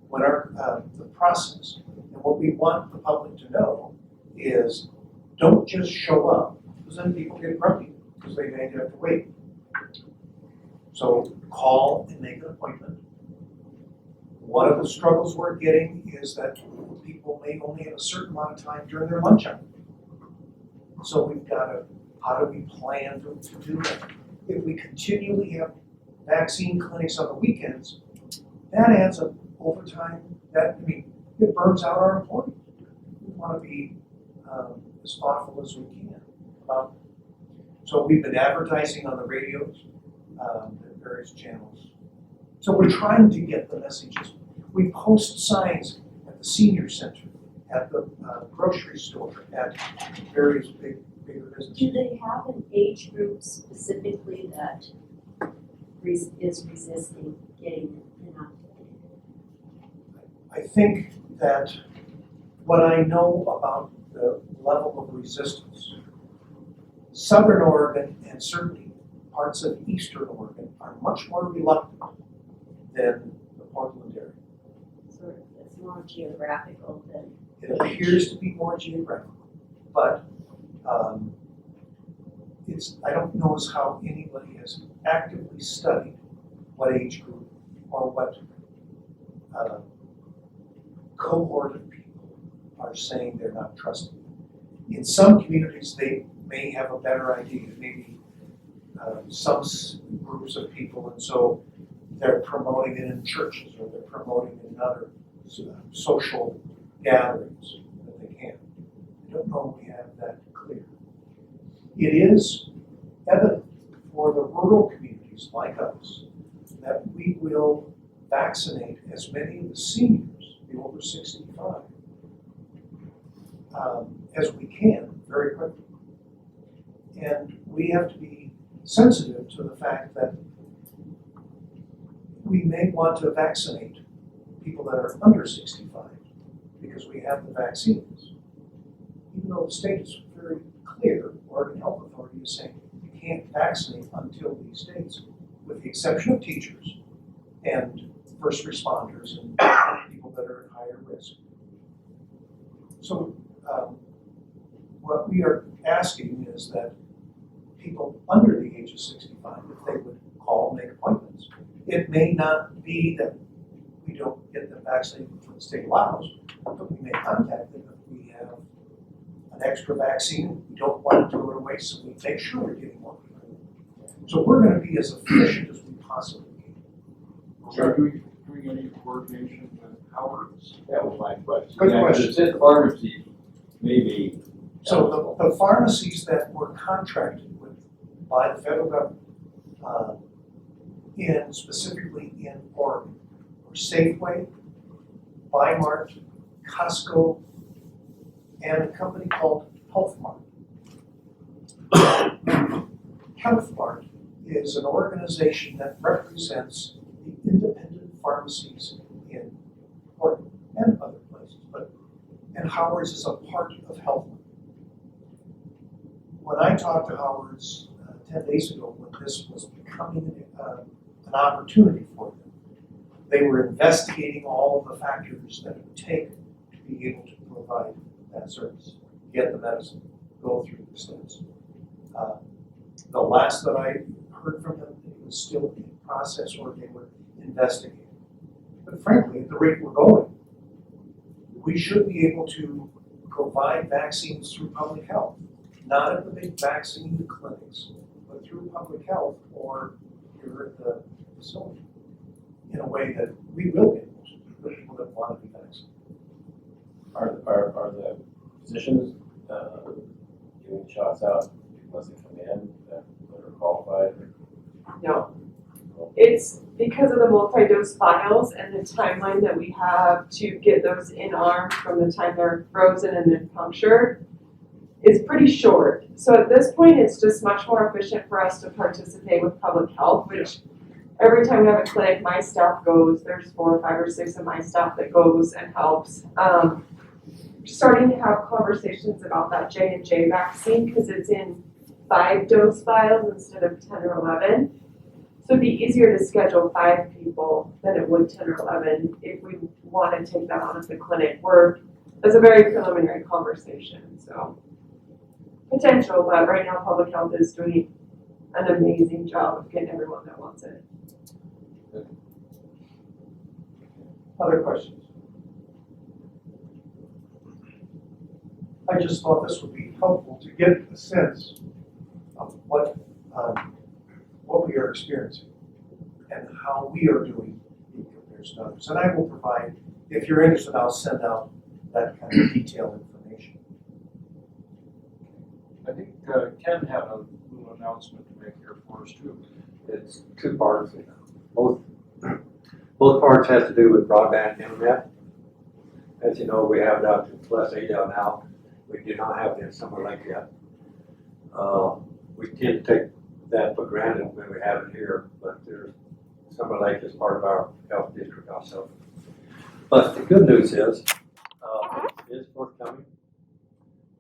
when the process, and what we want the public to know is, don't just show up, because then people get grumpy, because they may have to wait. So call and make an appointment. One of the struggles we're getting is that people may only have a certain amount of time during their lunch hour. So we've got to, how do we plan to do that? If we continually have vaccine clinics on the weekends, that adds up over time. It burns out our employees. We want to be as thoughtful as we can about it. So we've been advertising on the radios, at various channels. So we're trying to get the messages. We post signs at the senior center, at the grocery store, at various bigger businesses. Do they have an age group specifically that is resisting getting inoculated? I think that what I know about the level of resistance, Southern Oregon and certainly parts of Eastern Oregon are much more reluctant than the Portland geographical than. It appears to be more geographical, but I don't know as how anybody has actively studied what age group or what cohort of people are saying they're not trusting. In some communities, they may have a better idea, maybe some groups of people, and so they're promoting it in churches or they're promoting it in other social gatherings that they can. I don't know if we have that clear. It is evident for the rural communities like us that we will vaccinate as many of the seniors, the over 65, as we can very quickly. And we have to be sensitive to the fact that we may want to vaccinate people that are under 65 because we have the vaccines. Even though the state is very clear, Oregon Health Authority is saying you can't vaccinate until these dates, with the exception of teachers and first responders and people that are at higher risk. So what we are asking is that people under the age of 65, if they would call and make appointments. It may not be that we don't get them vaccinated until the state allows, but we may contact them if we have an extra vaccine. We don't want it to go to waste, so we make sure we're getting more people. So we're going to be as efficient as we possibly can. Are we doing any coordination with Howard's? That was my question. Good Yeah, 'cause question. it said pharmacy, maybe. So the pharmacies that were contracted with by the federal government, specifically in Oregon, were Safeway, Bi-Mart, Costco, and a company called HealthMart. HealthMart is an organization that represents the independent pharmacies in Oregon and other places, and Howard's is a part of HealthMart. When I talked to Howard's 10 days ago, when this was becoming an opportunity for them, they were investigating all of the factors that it would take to be able to provide that service, get the medicine, go through the steps. The last that I heard from them, it was still in process or they were investigating. But frankly, at the rate we're going, we should be able to provide vaccines through public health, not at the big vaccine clinics, but through public health or here at the facility, in a way that we will get the people that want to be vaccinated. Are the physicians giving shots out unless they come in that are qualified? No. It's because of the multi-dose vials and the timeline that we have to get those in arm from the time they're frozen and then punctured is pretty short. So at this point, it's just much more efficient for us to participate with public health, which every time we have a clinic, my staff goes, there's 4 or 5 or 6 of my staff that goes and helps. Starting to have conversations about that J&J vaccine because it's in 5-dose vials instead of 10 or 11. So it'd be easier to schedule 5 people than it would 10 or 11 if we want to take that on at the clinic. That's a very preliminary conversation, so potential, but right now public health is doing an amazing job of getting everyone that wants it. Other questions? I just thought this would be helpful to get a sense of what we are experiencing and how we are doing in comparison to others. And I will provide, if you're interested, I'll send out that kind of detailed information. I think Ken had a little announcement to make here for us too. It's 2 parts. Both parts has to do with broadband internet. As you know, we have it out to plus 8 out now. We do not have it in Summer Lake yet. We tend to take that for granted when we have it here, but Summer Lake is part of our health district also. But the good news is, it is forthcoming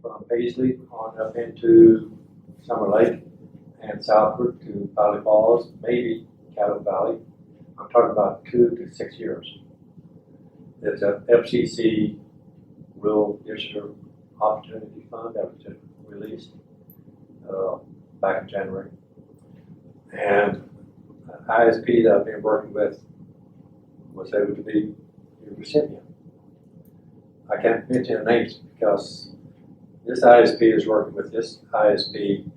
from Paisley on up into Summer Lake and southward to Valley Falls, maybe Caddo Valley. I'm talking about 2 to 6 years. It's a FCC Rural Digital Opportunity Fund that was just released back in January. And ISP that I've been working with was able to be the recipient. I can't mention names because this ISP is working with this ISP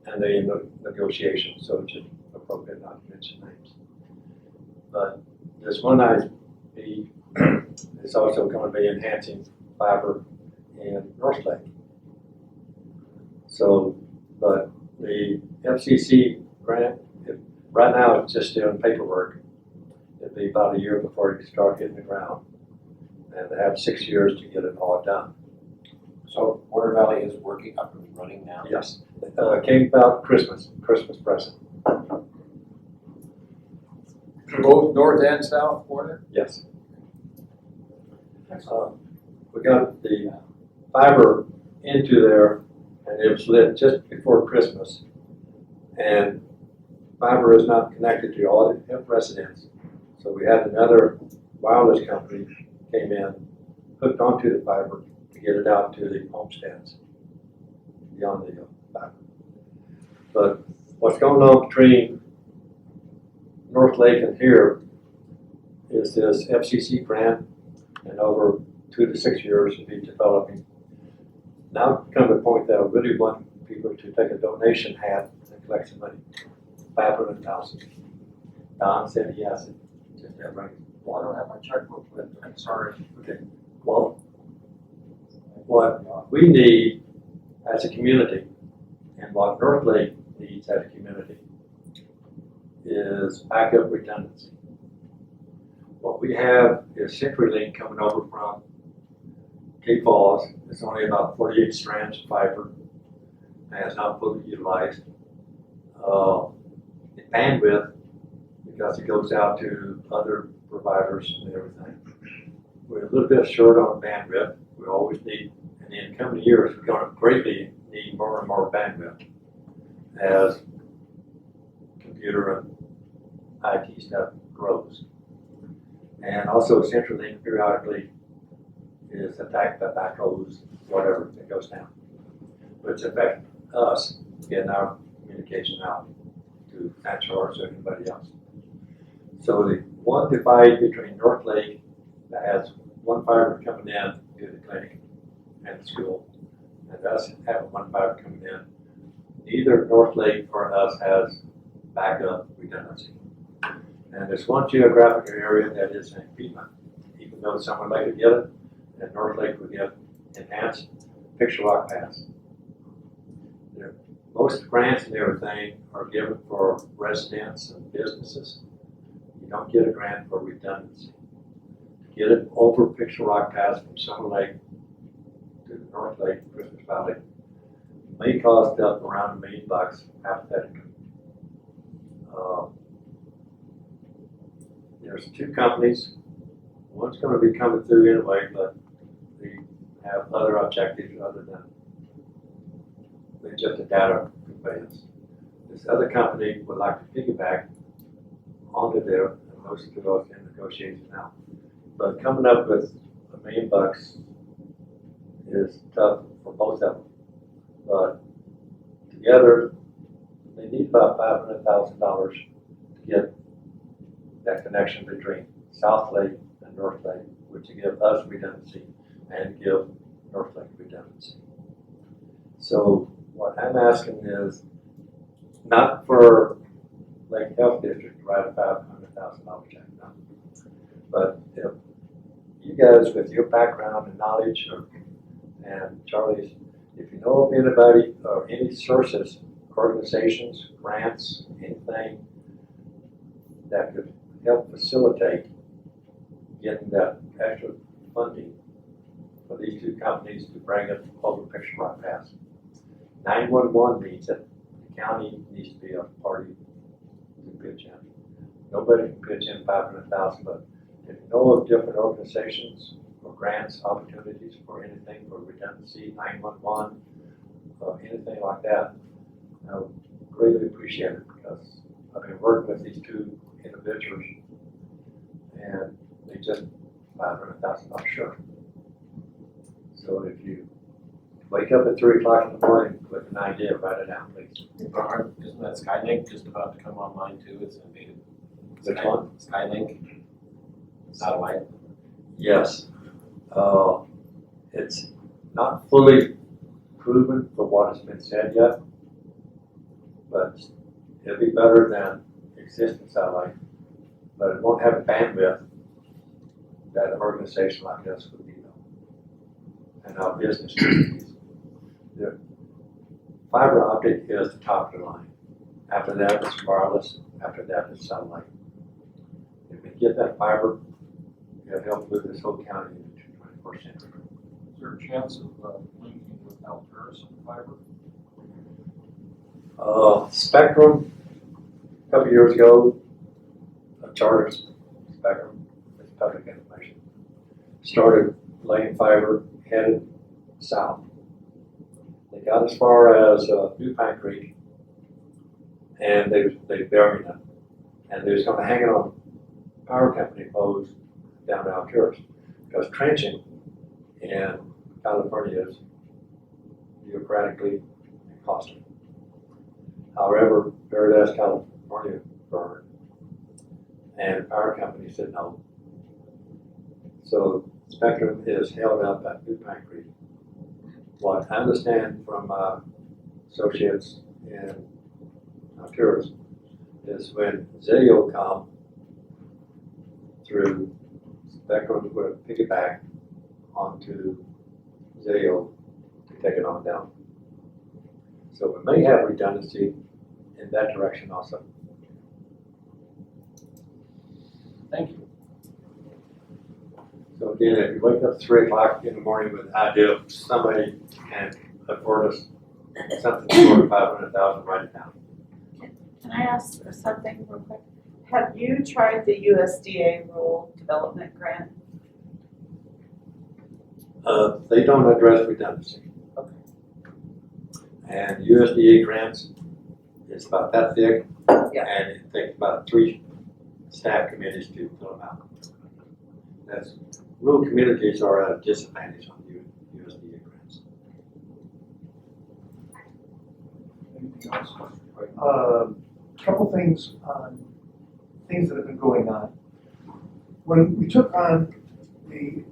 and they in negotiations, so it's just appropriate not to mention names. But this one ISP is also going to be enhancing fiber in North Lake. So, but the FCC grant, right now it's just doing paperwork. It'll be about a year before it can start hitting the ground. And they have 6 years to get it all done. So Water Valley is working up and running now? Yes, came about Christmas present. Both north and south border? Yes. We got the fiber into there and it was lit just before Christmas. And fiber is not connected to all the residents. So we had another wireless company came in, hooked onto the fiber to get it out to the homesteads beyond the fiber. But what's going on between North Lake and here is this FCC grant, and over 2 to 6 years to be developing. Now come the point that I really want people to take a donation hat and collect some money, 500,000. Don said he has it. Just that right. Well, I don't have my checkbook with me, I'm sorry. Okay. Well, what we need as a community and what North Lake needs as a community is backup redundancy. What we have is CenturyLink coming over from Cape Falls. It's only about 48 strands of fiber and it's not fully utilized. The bandwidth, because it goes out to other providers and everything. We're a little bit short on bandwidth. We always need, and in the coming years, we're going to greatly need more and more bandwidth as computer and IT stuff grows. And also CenturyLink periodically is attacked by backhoes, whatever, it goes down. Which affects us getting our communication out to Natchars or anybody else. So the one divide between North Lake that has one fiber coming in to the clinic and the school, and us having one fiber coming in, neither North Lake or us has backup redundancy. And there's one geographic area that is in Piedmont, even though someone Lake would get it, and North Lake would get enhanced Picture Rock Pass. Most grants and everything are given for residents and businesses. You don't get a grant for redundancy. To get it over Picture Rock Pass from Summer Lake to the North Lake, Christmas Valley, may cost up around $1 million hypothetically. There's 2 companies. One's going to be coming through anyway, but they have other objectives other than just a data conveyance. This other company would like to piggyback onto there, and those 2 are in negotiation now. But coming up with $1 million is tough for both of them. But together, they need about $500,000 to get that connection between South Lake and North Lake, which will give us redundancy and give North Lake redundancy. So what I'm asking is not for Lake Health District to write a $500,000 check, no. But if you guys with your background and knowledge, and Charlie's, if you know of anybody or any sources, organizations, grants, anything that could help facilitate getting that extra funding for these 2 companies to bring it over Picture Rock Pass. 911 needs it. The county needs to be a party to pitch in. Nobody can pitch in 500,000, but if you know of different organizations or grants, opportunities for anything for redundancy, 911, anything like that, I would greatly appreciate it because I've been working with these 2 individuals and they just 500,000, I'm sure. So if you wake up at 3 o'clock in the morning with an idea, write it down, please. Isn't that Skylink just about to come online too? It's invaded. Which one? Skylink, satellite. Yes. It's not fully proven for what has been said yet, but it'll be better than existing satellite, but it won't have the bandwidth that an organization like us would need, and our business needs. The fiber optic is the top of the line. After that, it's wireless. After that, it's satellite. If we get that fiber, it'll help move this whole county into the 21st century. Is there a chance of linking with Alturas and fiber? Spectrum, a couple years ago, Charter Spectrum, it's public information, started laying fiber headed south. They got as far as New Pine Creek, and they buried it. And they was going to hang it on power company poles down to Alturas, because trenching in California is bureaucratically and costly. However, Paradise, California burned, and the power company said no. So Spectrum is held up at New Pine Creek. What I understand from associates in Alturas is when Zayo come through, Spectrum would piggyback onto Zayo to take it on down. So we may have redundancy in that direction also. Thank you. So again, if you wake up at 3 o'clock in the morning with an idea of somebody can afford us something for 500,000, write it down. Can I ask something real quick? Have you tried the USDA Rural Development Grant? They don't address redundancy. Okay. And USDA grants, it's about that thick. Yeah. And it takes about 3 staff committees to fill them out. That's, rural communities are at a disadvantage on USDA grants. Anything else? Couple things on things that have been going on. When we took on the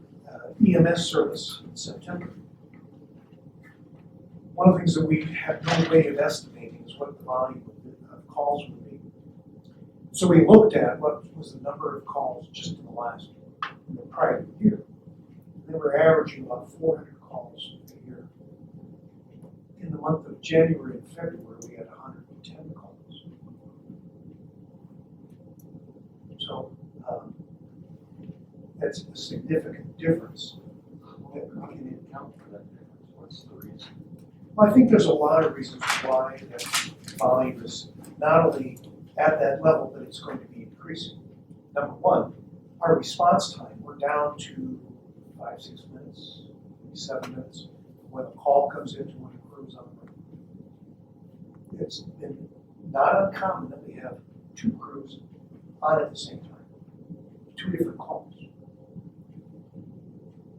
EMS service in September, one of the things that we had no way of estimating is what the volume of calls would be. So we looked at what was the number of calls just in the prior year. They were averaging about 400 calls a year. In the month of January and February, we had 110 calls. So that's a significant difference. We can account for that difference. What's the reason? Well, I think there's a lot of reasons why that volume is not only at that level, but it's going to be increasing. Number one, our response time, we're down to 5-6 minutes, maybe 7 minutes when a call comes into one of the crews on the road. It's been not uncommon that we have 2 crews on at the same time, 2 different calls.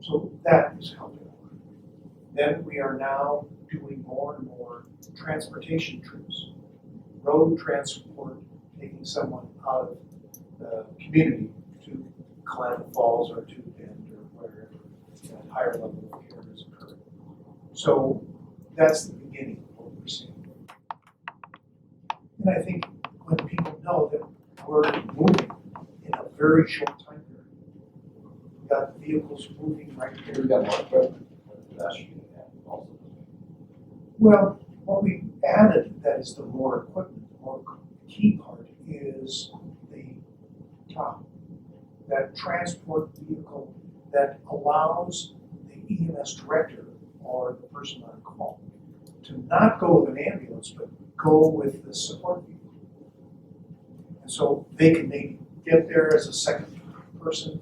So that is helping. Then we are now doing more and more transportation trips, road transport, taking someone out of the community to Klamath Falls or to Bend or wherever that higher level of care is occurring. So that's the beginning of what we're seeing. And I think when people know that we're moving in a very short time period, we've got vehicles moving right there. We've got more equipment last year than that also. Well, what we added that is the more equipment, the more key part is the top, that transport vehicle that allows the EMS director or the person on call to not go with an ambulance, but go with the support vehicle. And so they can maybe get there as a second person.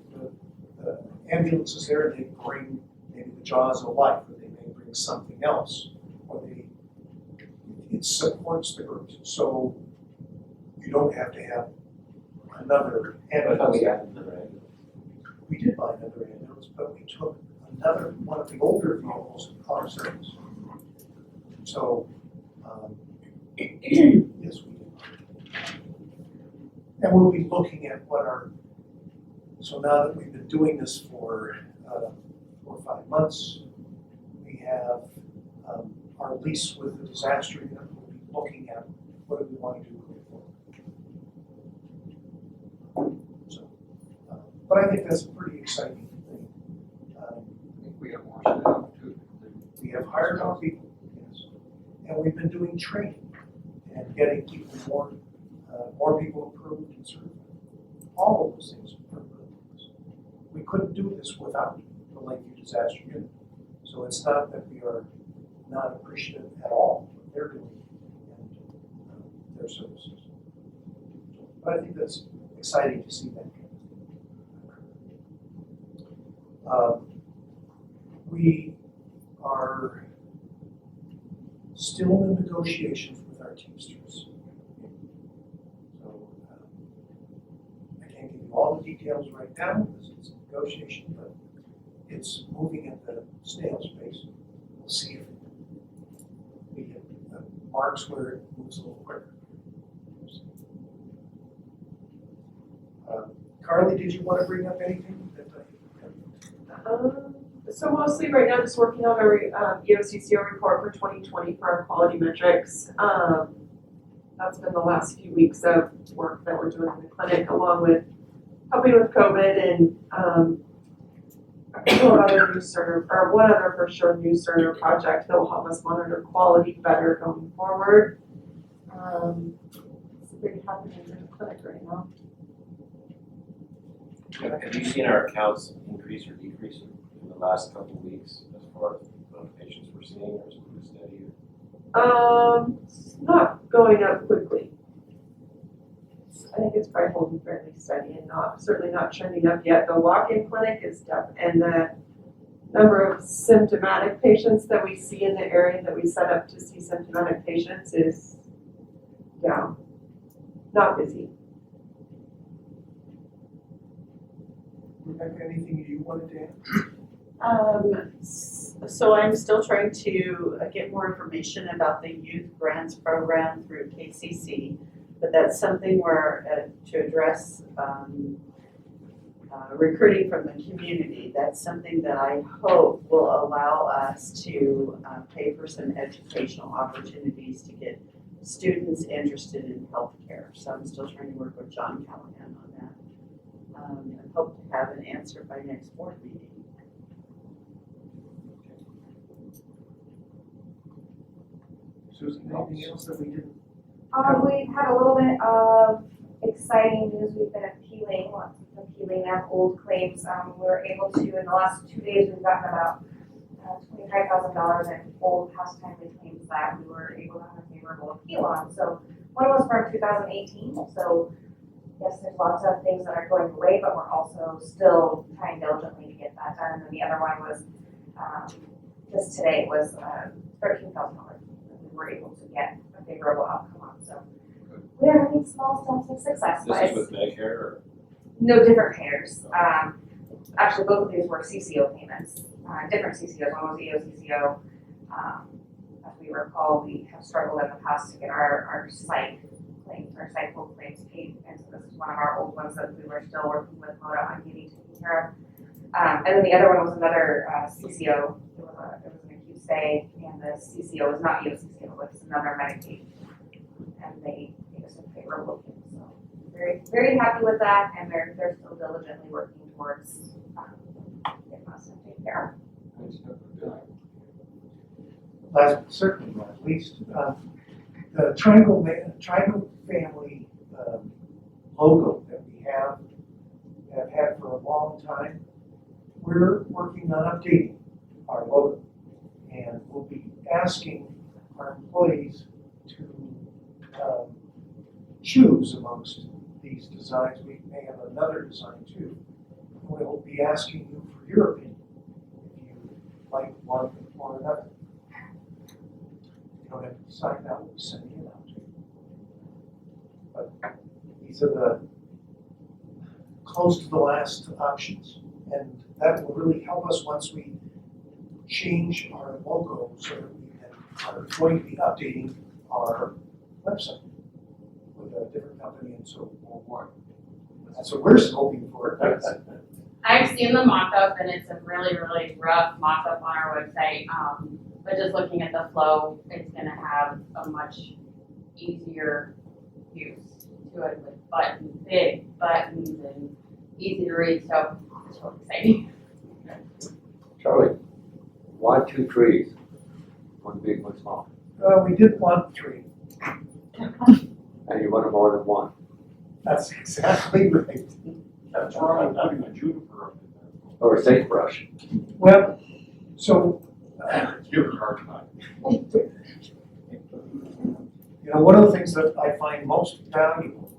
The ambulance is there, they bring maybe the jaws of life, or they may bring something else, or it supports the groups. So you don't have to have another ambulance. I thought we got them, right? We did buy another ambulance, but we took another, one of the older vehicles in our service. So, yes, we did. And we'll be looking at what our, so now that we've been doing this for 4 or 5 months, we have our lease with the disaster unit. We'll be looking at what do we want to do going forward. So, but I think that's a pretty exciting thing. I think we have more staff too. We have hired more people, yes, and we've been doing training and getting people more people approved and certified. All of those things are good. We couldn't do this without the Lakeview Disaster Unit. So it's not that we are not appreciative at all of what they're doing and their services. But I think that's exciting to see that. We are still in negotiations with our Teamsters. So I can't give you all the details right now because it's a negotiation, but it's moving at the snail's pace. We'll see if we get marks where it moves a little quicker. Carly, did you want to bring up anything that So mostly right now, just working on our EOCCO report for 2020 for our quality metrics. That's been the last few weeks of work that we're doing in the clinic, along with helping with COVID and a couple of other new Cerner, or one other for sure new Cerner project that will help us monitor quality better going forward. It's a big happening in the clinic right now. Have you seen our accounts increase or decrease in the last couple of weeks as far as the patients we're seeing, or is it pretty steady? It's not going up quickly. I think it's probably holding fairly steady and certainly not trending up yet. The walk-in clinic is up, and the number of symptomatic patients that we see in the area that we set up to see symptomatic patients is down, not busy. Rebecca, anything you wanted to add? So I'm still trying to get more information about the youth grants program through KCC, but that's something where to address recruiting from the community. That's something that I hope will allow us to pay for some educational opportunities to get students interested in healthcare. So I'm still trying to work with John Callahan on that. I hope to have an answer by next board meeting. Susan, anything else that we didn't? We've had a little bit of exciting news. We've been appealing of old claims. We were able to, in the last 2 days, we've gotten about $25,000 in old past timely claims that we were able to have a favorable appeal on. So one was from 2018. So yes, there's lots of things that are going away, but we're also still trying diligently to get that done. And then the other one was just today was $13,000. We were able to get a favorable outcome on. So we are having small steps of success. This is with Medicare or? No, different payers. Actually, both of these were CCO payments, different CCOs. One was EOCCO. As we recall, we have struggled in the past to get our site claims, our site full claims paid, and so this is one of our old ones that we were still working with MODA on getting taken care of. And then the other one was another CCO. It was an acute stay, and the CCO was not EOCCO, it was another Medicaid, and they gave us a favorable payment. So very, very happy with that, and they're still diligently working towards getting us taken care of. Last but certainly not least, the Triangle family logo that we have had for a long time, we're working on updating our logo. And we'll be asking our employees to choose amongst these designs. We may have another design too. We'll be asking you for your opinion, if you like one or another. You don't have to decide now, we'll be sending it out to you. But these are the close to the last options, And that will really help us once we change our logo so that we are going to be updating our website with a different company and so forth. That's what we're hoping for. I've seen the mock-up and it's a really, really rough mock-up on our website. But just looking at the flow, it's gonna have a much easier use to it with buttons, big buttons and easy to read, so it's really exciting. Charlie, why 2 trees? One big, one small. We did want 3. And you wanted more than one. That's exactly right. That's wrong, I'm putting a juniper up in there. Or a sagebrush. Well, so, Give it a hard time. you know, one of the things that I find most valuable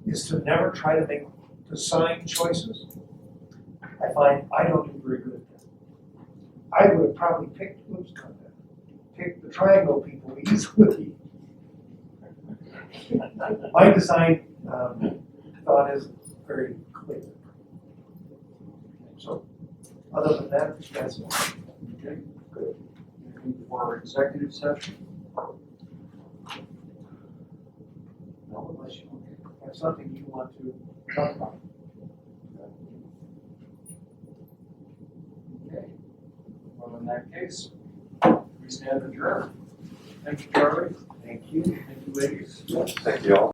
is to never try to make design choices. I find I don't do very good at that. I would have probably picked the triangle people easily. My design thought is very clear. So, other than that, that's it. Okay, good. Anything for our executive session? No, unless you have something you want to talk about. Okay. Well, in that case, we stand adjourned. Thank you, Charlie. Thank you. Thank you, ladies. Thank you all.